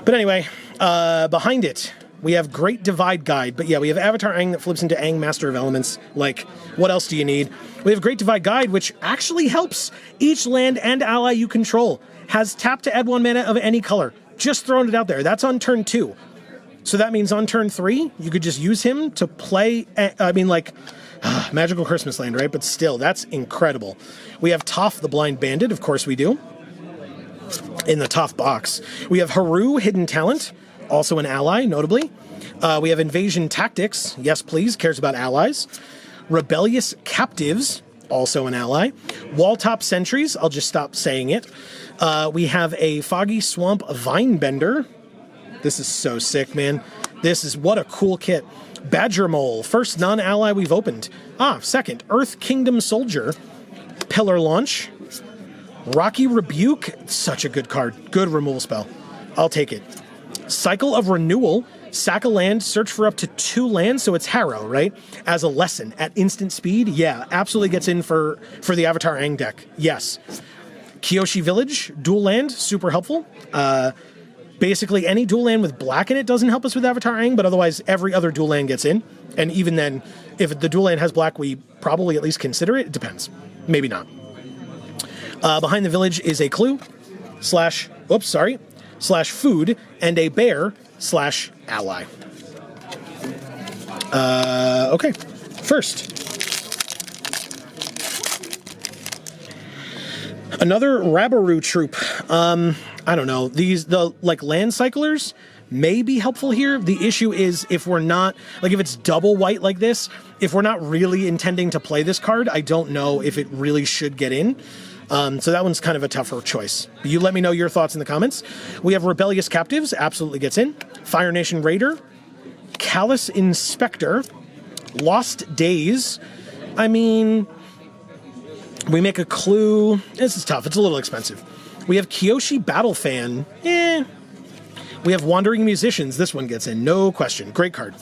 But anyway, behind it, we have Great Divide Guide. But yeah, we have Avatar Aang that flips into Aang, Master of Elements. Like, what else do you need? We have Great Divide Guide, which actually helps each land and ally you control. Has tap to add 1 mana of any color. Just throwing it out there. That's on turn 2. So that means on turn 3, you could just use him to play, Magical Christmas Land, right? But still, that's incredible. We have Toph the Blind Bandit, of course we do. In the Toph box. We have Haru, Hidden Talent, also an ally, notably. We have Invasion Tactics, yes please, cares about allies. Rebellious Captives, also an ally. Walltop Sentries, I'll just stop saying it. We have a Foggy Swamp Vinebender. This is so sick, man. This is, what a cool kit. Badger Mole, first non-ally we've opened. Second, Earth Kingdom Soldier. Pillar Launch. Rocky Rebuke, such a good card. Good removal spell. I'll take it. Cycle of Renewal. Sack a land, search for up to 2 lands, so it's Harrow, right? As a lesson at instant speed, yeah, absolutely gets in for the Avatar Aang deck. Yes. Kyoshi Village, dual land, super helpful. Basically, any dual land with black in it doesn't help us with Avatar Aang, but otherwise every other dual land gets in. And even then, if the dual land has black, we probably at least consider it. It depends. Maybe not. Behind the village is a clue slash food and a bear / ally. Okay. First, another Rabaru troop. I don't know. The land cyclers may be helpful here. The issue is if we're not, if it's double white like this, if we're not really intending to play this card, I don't know if it really should get in. So that one's kind of a tougher choice. You let me know your thoughts in the comments. We have Rebellious Captives, absolutely gets in. Fire Nation Raider, Callous Inspector, Lost Days. I mean, we make a clue. This is tough. It's a little expensive. We have Kyoshi Battle Fan. We have Wandering Musicians. This one gets in, no question. Great card.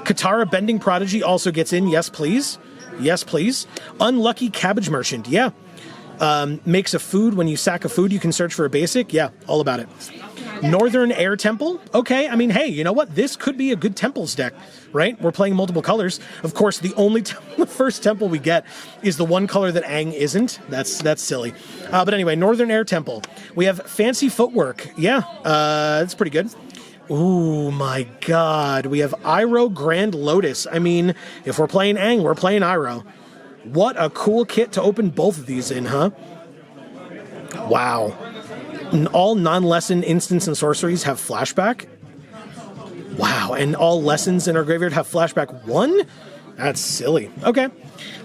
Katara Bending Prodigy also gets in, yes please. Yes, please. Unlucky Cabbage Merchant. Yeah. Makes a food. When you sack a food, you can search for a basic. Yeah, all about it. Northern Air Temple. Okay, I mean, hey, you know what? This could be a good temples deck, right? We're playing multiple colors. Of course, the only the first temple we get is the one color that Aang isn't. That's silly. But anyway, Northern Air Temple. We have Fancy Footwork. Yeah, that's pretty good. Ooh, my God. We have Iroh Grand Lotus. I mean, if we're playing Aang, we're playing Iroh. What a cool kit to open both of these in, huh? Wow. All non-lesson instants and sorceries have flashback? Wow, and all lessons in our graveyard have flashback 1? That's silly. Okay,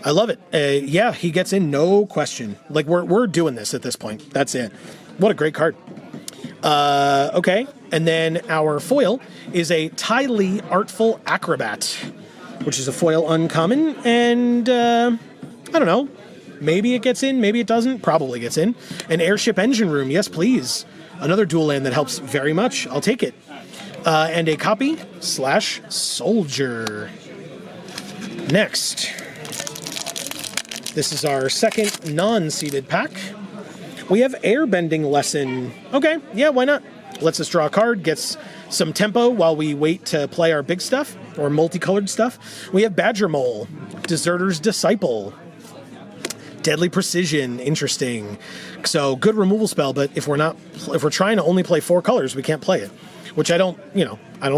I love it. Yeah, he gets in, no question. Like, we're doing this at this point. That's it. What a great card. Okay, and then our foil is a Ty Lee Artful Acrobat, which is a foil uncommon, and I don't know. Maybe it gets in, maybe it doesn't. Probably gets in. An Airship Engine Room, yes please. Another dual land that helps very much. I'll take it. And a copy / soldier. Next. This is our second non-seeded pack. We have Airbending Lesson. Okay, yeah, why not? Lets us draw a card, gets some tempo while we wait to play our big stuff, or multicolored stuff. We have Badger Mole, Deserter's Disciple. Deadly Precision, interesting. So good removal spell, but if we're trying to only play 4 colors, we can't play it, which I don't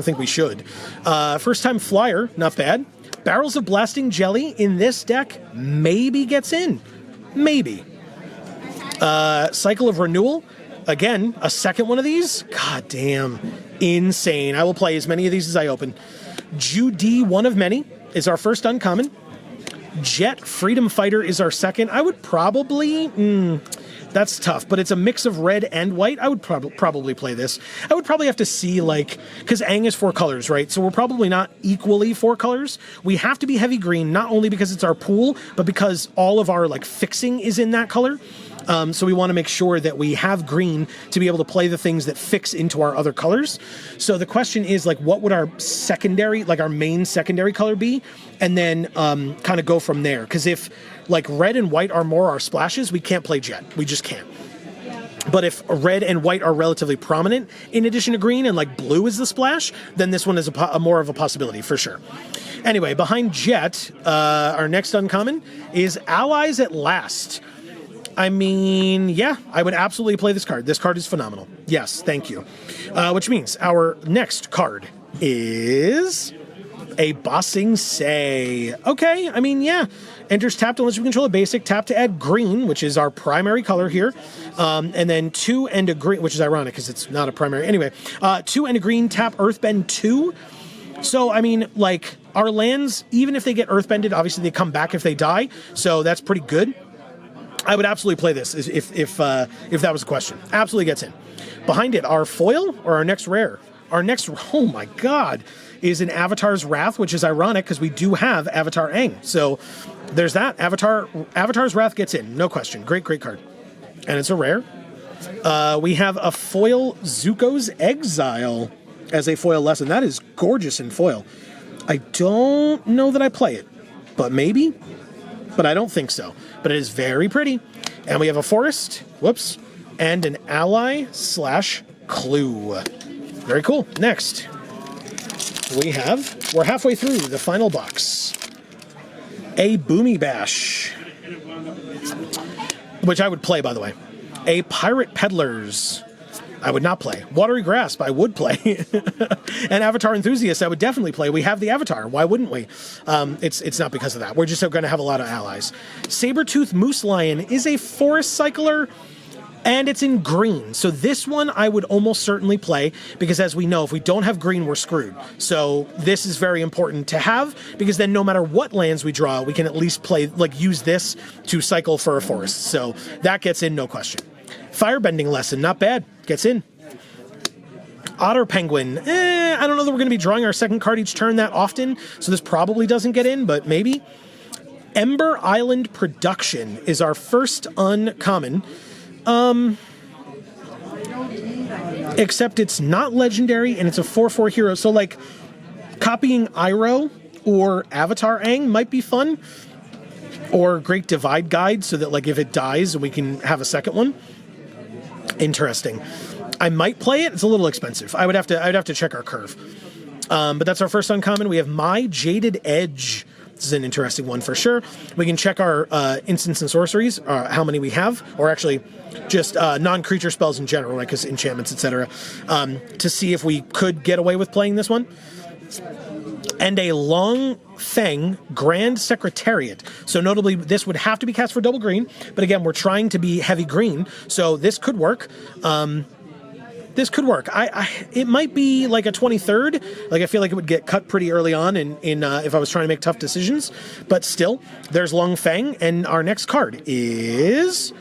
think we should. First time flyer, not bad. Barrels of Blasting Jelly in this deck maybe gets in, maybe. Cycle of Renewal, again, a second one of these. God damn, insane. I will play as many of these as I open. Judy, One of Many, is our first uncommon. Jet Freedom Fighter is our second. I would probably... that's tough, but it's a mix of red and white. I would probably play this. I would probably have to see, like... Because Aang is 4 colors, right? So we're probably not equally 4 colors. We have to be heavy green, not only because it's our pool, but because all of our, like, fixing is in that color. So we want to make sure that we have green to be able to play the things that fix into our other colors. So the question is, like, what would our secondary, like our main secondary color be? And then kind of go from there. Because if, like, red and white are more our splashes, we can't play Jet. We just can't. But if red and white are relatively prominent, in addition to green, and, like, blue is the splash, then this one is a more of a possibility, for sure. Anyway, behind Jet, our next uncommon is Allies at Last. I mean, yeah, I would absolutely play this card. This card is phenomenal. Yes, thank you. Which means our next card is a Bossing Say. Okay, I mean, yeah. Enters tapped unless you control a basic. Tap to add green, which is our primary color here. And then 2 and a green, which is ironic because it's not a primary. Anyway, 2 and a green, tap Earthbend 2. So, I mean, like, our lands, even if they get Earthbended, obviously they come back if they die. So that's pretty good. I would absolutely play this if that was a question. Absolutely gets in. Behind it, our foil or our next rare? Our next, oh my God, is an Avatar's Wrath, which is ironic because we do have Avatar Aang. So there's that. Avatar's Wrath gets in, no question. Great card. And it's a rare. We have a foil Zuko's Exile as a foil lesson. That is gorgeous in foil. I don't know that I play it, but maybe. But I don't think so. But it is very pretty. And we have a forest, whoops, and an ally / clue. Very cool. Next, we're halfway through the final box. A Boomy Bash, which I would play, by the way. A Pirate Peddlers. I would not play. Watery Grasp, I would play. And Avatar Enthusiast, I would definitely play. We have the Avatar. Why wouldn't we? It's not because of that. We're just going to have a lot of allies. Sabertooth Moose Lion is a forest cycler, and it's in green. So this one I would almost certainly play, because as we know, if we don't have green, we're screwed. So this is very important to have, because then no matter what lands we draw, we can at least play, like, use this to cycle for a forest. So that gets in, no question. Firebending Lesson, not bad. Gets in. Otter Penguin. I don't know that we're going to be drawing our second card each turn that often, so this probably doesn't get in, but maybe. Ember Island Production is our first uncommon. Except it's not legendary, and it's a 4/4 hero, so, like, copying Iroh or Avatar Aang might be fun. Or Great Divide Guide, so that like if it dies, we can have a second one. Interesting. I might play it. It's a little expensive. I'd have to check our curve. But that's our first uncommon. We have My Jaded Edge. This is an interesting one for sure. We can check our instants and sorceries, how many we have, or actually just non-creature spells in general, right? Because enchantments, etc., to see if we could get away with playing this one. And a Long Feng Grand Secretariat. So notably, this would have to be cast for double green, but again, we're trying to be heavy green, so this could work. This could work. It might be like a 23rd. Like I feel like it would get cut pretty early on in if I was trying to make tough decisions. But still, there's Long Feng, and our next card is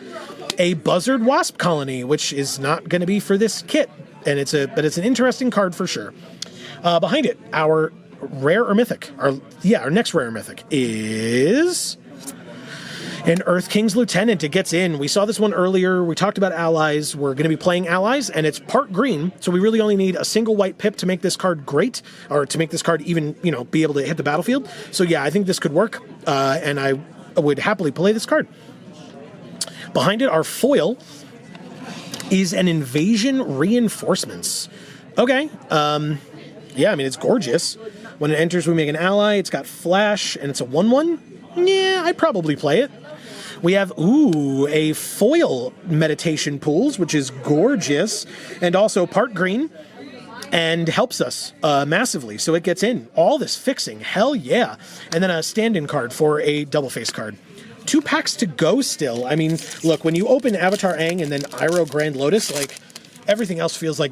a Buzzard Wasp Colony, which is not going to be for this kit, and it's an interesting card for sure. Behind it, our rare or mythic. Our next rare or mythic is an Earth King's Lieutenant. It gets in. We saw this one earlier. We talked about allies. We're going to be playing allies, and it's part green, so we really only need a single white pip to make this card great, or to make this card even, be able to hit the battlefield. So yeah, I think this could work, and I would happily play this card. Behind it, our foil is an Invasion Reinforcements. Okay. Yeah, I mean, it's gorgeous. When it enters, we make an ally. It's got flash, and it's a 1/1. Yeah, I'd probably play it. We have, a foil Meditation Pools, which is gorgeous, and also part green, and helps us massively, so it gets in. All this fixing, hell yeah. And then a stand-in card for a double-face card. 2 packs to go still. I mean, look, when you open Avatar Aang and then Iroh Grand Lotus, like, everything else feels like,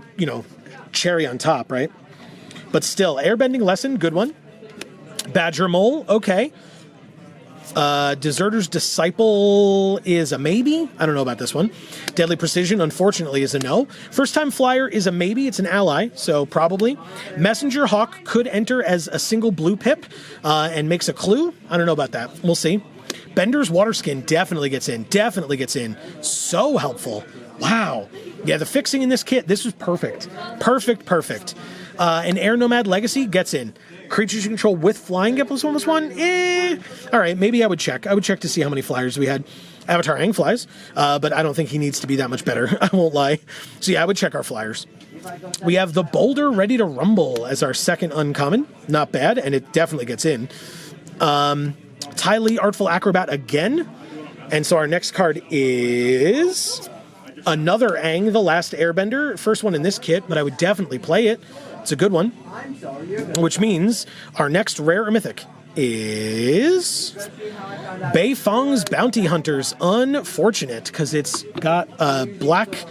cherry on top, right? But still, Airbending Lesson, good one. Badger Mole, okay. Deserter's Disciple is a maybe. I don't know about this one. Deadly Precision, unfortunately, is a no. First Time Flyer is a maybe. It's an ally, so probably. Messenger Hawk could enter as a single blue pip and makes a clue. I don't know about that. We'll see. Bender's Waterskin definitely gets in. Definitely gets in. So helpful. Wow. Yeah, the fixing in this kit, this was perfect. Perfect. An Air Nomad Legacy gets in. Creatures you control with flying get +1/+1? All right, maybe I would check. I would check to see how many flyers we had. Avatar Aang flies, but I don't think he needs to be that much better. I won't lie. So yeah, I would check our flyers. We have the Boulder Ready to Rumble as our second uncommon. Not bad, and it definitely gets in. Ty Lee Artful Acrobat again. And so our next card is another Aang, the Last Airbender. First one in this kit, but I would definitely play it. It's a good one. Which means our next rare or mythic is Bei Fong's Bounty Hunters. Unfortunate, because it's got black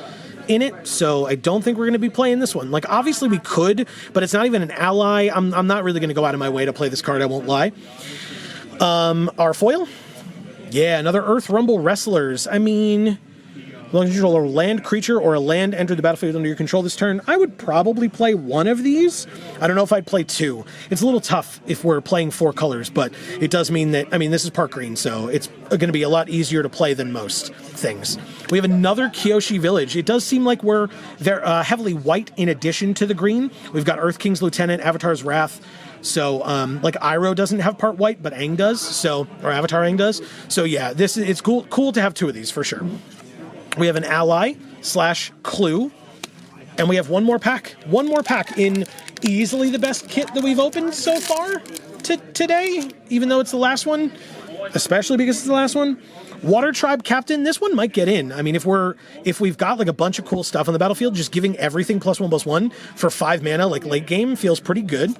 in it, so I don't think we're going to be playing this one. Like, obviously we could, but it's not even an ally. I'm not really going to go out of my way to play this card, I won't lie. Our foil? Yeah, another Earth Rumble Wrestlers. I mean, as long as you control a land creature or a land enter the battlefield under your control this turn, I would probably play one of these. I don't know if I'd play 2. It's a little tough if we're playing 4 colors, but it does mean that, this is part green, so it's going to be a lot easier to play than most things. We have another Kyoshi Village. It does seem like they're heavily white in addition to the green. We've got Earth King's Lieutenant, Avatar's Wrath. So, like Iroh doesn't have part white, but Aang does. Or Avatar Aang does. So yeah, it's cool to have 2 of these for sure. We have an ally / clue, and we have one more pack. One more pack in easily the best kit that we've opened so far today, even though it's the last one, especially because it's the last one. Water Tribe Captain, this one might get in. I mean, if we've got like a bunch of cool stuff on the battlefield, just giving everything +1/+1 for 5 mana, like late game, feels pretty good.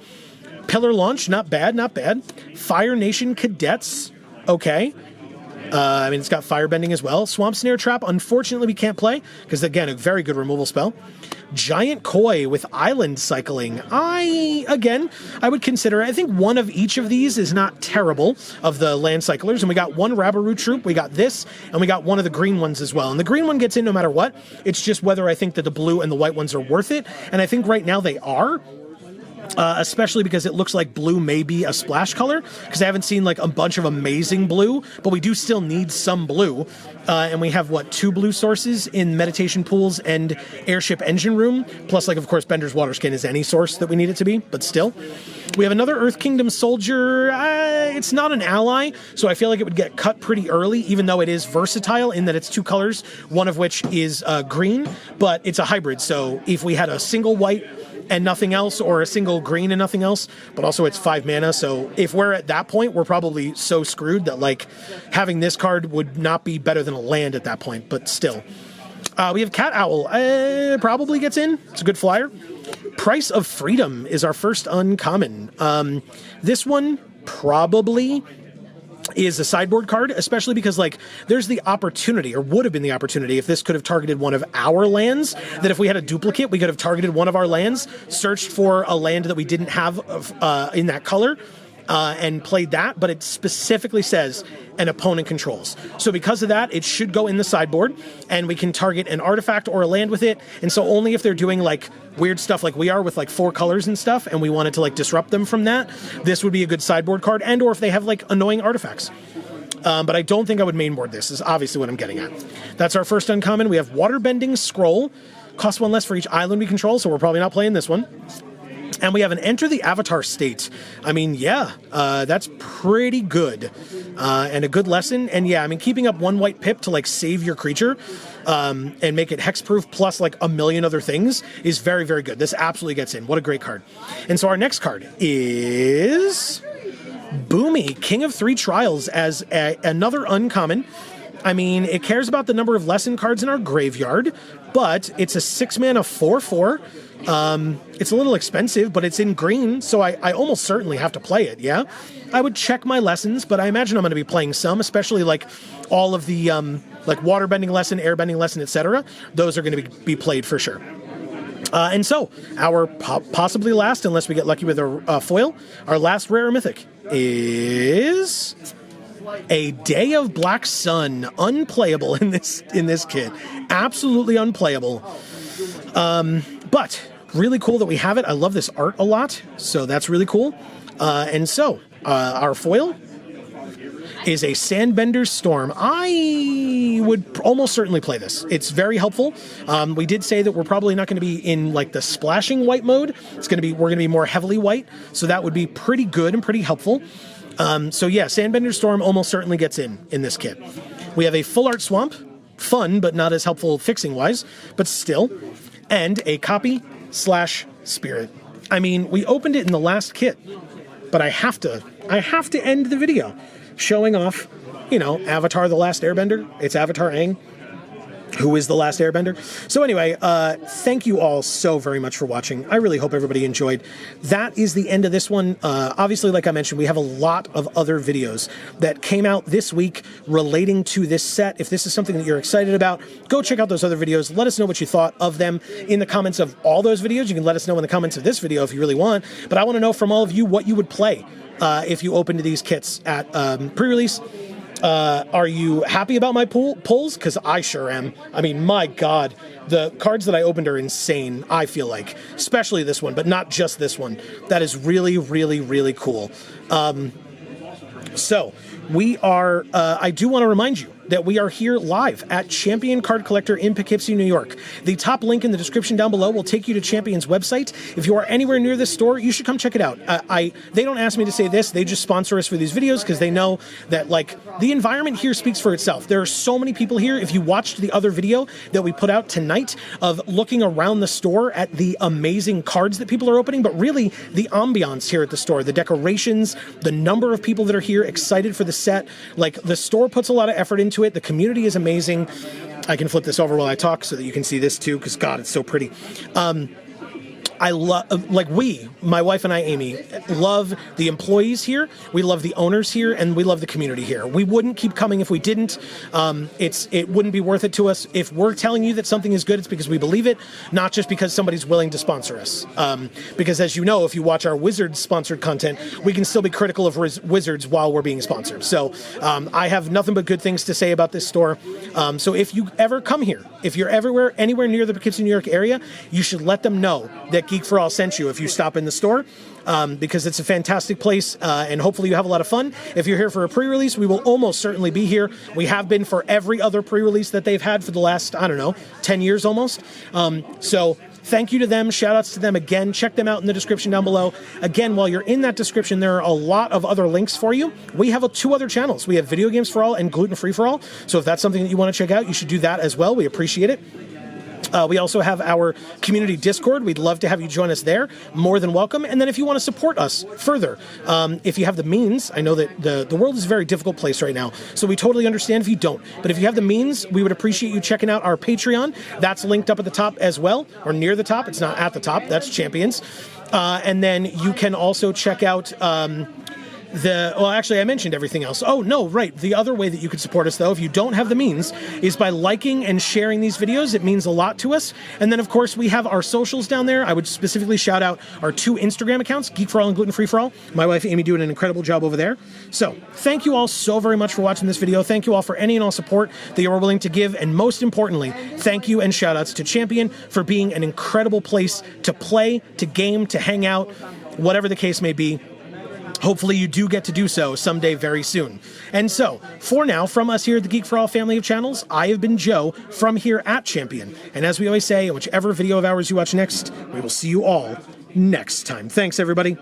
Pillar Launch, not bad. Fire Nation Cadets, okay. It's got Firebending as well. Swamp Snare Trap, unfortunately we can't play, because again, a very good removal spell. Giant Koi with Island Cycling. I would consider it. I think one of each of these is not terrible, of the land cyclers. And we got one Rabaru Troop, we got this, and we got one of the green ones as well. And the green one gets in no matter what. It's just whether I think that the blue and the white ones are worth it. And I think right now they are. especially because it looks like blue may be a splash color, because I haven't seen like a bunch of amazing blue, but we do still need some blue. And we have, 2 blue sources in Meditation Pools and Airship Engine Room, plus, like, of course, Bender's Water Skin is any source that we need it to be, but still. We have another Earth Kingdom Soldier. It's not an ally, so I feel like it would get cut pretty early, even though it is versatile in that it's 2 colors, one of which is green, but it's a hybrid, so if we had a single white and nothing else, or a single green and nothing else, but also it's 5 mana, so if we're at that point, we're probably so screwed that, like, having this card would not be better than a land at that point, but still. We have Cat Owl. Probably gets in. It's a good flyer. Price of Freedom is our first uncommon. This one probably is a sideboard card, especially because, like, there's the opportunity, or would have been the opportunity, if this could have targeted one of our lands, that if we had a duplicate, we could have targeted one of our lands, searched for a land that we didn't have in that color, and played that, but it specifically says an opponent controls. So because of that, it should go in the sideboard, and we can target an artifact or a land with it, and so only if they're doing, like, weird stuff like we are with, like, 4 colors and stuff, and we wanted to, like, disrupt them from that, this would be a good sideboard card, and or if they have, like, annoying artifacts. But I don't think I would mainboard this, is obviously what I'm getting at. That's our first uncommon. We have Waterbending Scroll. Costs 1 less for each island we control, so we're probably not playing this one. And we have an Enter the Avatar State. I mean, yeah, that's pretty good. And a good lesson. And yeah, I mean, keeping up 1 white pip to, like, save your creature and make it hexproof plus, like, a million other things is very, very good. This absolutely gets in. What a great card. And so our next card is Boomy, King of 3 Trials, as another uncommon. I mean, it cares about the number of lesson cards in our graveyard, but it's a 6 mana 4/4. It's a little expensive, but it's in green, so I almost certainly have to play it, yeah? I would check my lessons, but I imagine I'm going to be playing some, especially, like, all of the, like, waterbending lesson, airbending lesson, etc. Those are going to be played for sure. And so, our possibly last, unless we get lucky with a foil, our last rare mythic is a Day of Black Sun. Unplayable in this kit. Absolutely unplayable. But really cool that we have it. I love this art a lot, so that's really cool. And so, our foil is a Sandbender's Storm. I would almost certainly play this. It's very helpful. We did say that we're probably not going to be in, like, the splashing white mode. We're going to be more heavily white, so that would be pretty good and pretty helpful. So yeah, Sandbender's Storm almost certainly gets in this kit. We have a Full Art Swamp. Fun, but not as helpful fixing-wise, but still. And a Copy/Spirit. I mean, we opened it in the last kit, but I have to end the video showing off, Avatar the Last Airbender. It's Avatar Aang, who is the last Airbender. So anyway, thank you all so very much for watching. I really hope everybody enjoyed. That is the end of this one. Obviously, like I mentioned, we have a lot of other videos that came out this week relating to this set. If this is something that you're excited about, go check out those other videos. Let us know what you thought of them in the comments of all those videos. You can let us know in the comments of this video if you really want. But I want to know from all of you what you would play if you opened these kits at pre-release. Are you happy about my pulls? Because I sure am. I mean, my God, the cards that I opened are insane, I feel like. Especially this one, but not just this one. That is really, really, really cool. So, we are, I do want to remind you that we are here live at Champion Card Collector in Poughkeepsie, New York. The top link in the description down below will take you to Champion's website. If you are anywhere near this store, you should come check it out. They don't ask me to say this, they just sponsor us for these videos because they know that, like, the environment here speaks for itself. There are so many people here. If you watched the other video that we put out tonight of looking around the store at the amazing cards that people are opening, but really the ambiance here at the store, the decorations, the number of people that are here excited for the set, like, the store puts a lot of effort into it. The community is amazing. I can flip this over while I talk so that you can see this too, because God, it's so pretty. I love, like, my wife and I, Amy, love the employees here. We love the owners here, and we love the community here. We wouldn't keep coming if we didn't. It wouldn't be worth it to us. If we're telling you that something is good, it's because we believe it, not just because somebody's willing to sponsor us. Because as you know, if you watch our Wizards sponsored content, we can still be critical of Wizards while we're being sponsored. So I have nothing but good things to say about this store. So if you ever come here, if you're anywhere near the Poughkeepsie, New York area, you should let them know that Geek for All sent you if you stop in the store, because it's a fantastic place, and hopefully you have a lot of fun. If you're here for a pre-release, we will almost certainly be here. We have been for every other pre-release that they've had for the last, I don't know, 10 years almost. So thank you to them. Shout outs to them again. Check them out in the description down below. Again, while you're in that description, there are a lot of other links for you. We have 2 other channels. We have Video Games for All and Gluten Free for All. So if that's something that you want to check out, you should do that as well. We appreciate it. We also have our community Discord. We'd love to have you join us there. More than welcome. And then if you want to support us further, if you have the means, I know that the world is a very difficult place right now, so we totally understand if you don't. But if you have the means, we would appreciate you checking out our Patreon. That's linked up at the top as well, or near the top. It's not at the top. That's Champions. And then you can also check out... well, actually, I mentioned everything else. Oh, no, right. The other way that you could support us, though, if you don't have the means, is by liking and sharing these videos. It means a lot to us. And then, of course, we have our socials down there. I would specifically shout out our 2 Instagram accounts, Geek for All and Gluten Free for All. My wife, Amy, doing an incredible job over there. So thank you all so very much for watching this video. Thank you all for any and all support that you are willing to give. And most importantly, thank you and shout outs to Champion for being an incredible place to play, to game, to hang out, whatever the case may be. Hopefully you do get to do so someday very soon. And so, for now, from us here at the Geek for All family of channels, I have been Joe from here at Champion. And as we always say, in whichever video of ours you watch next, we will see you all next time. Thanks, everybody.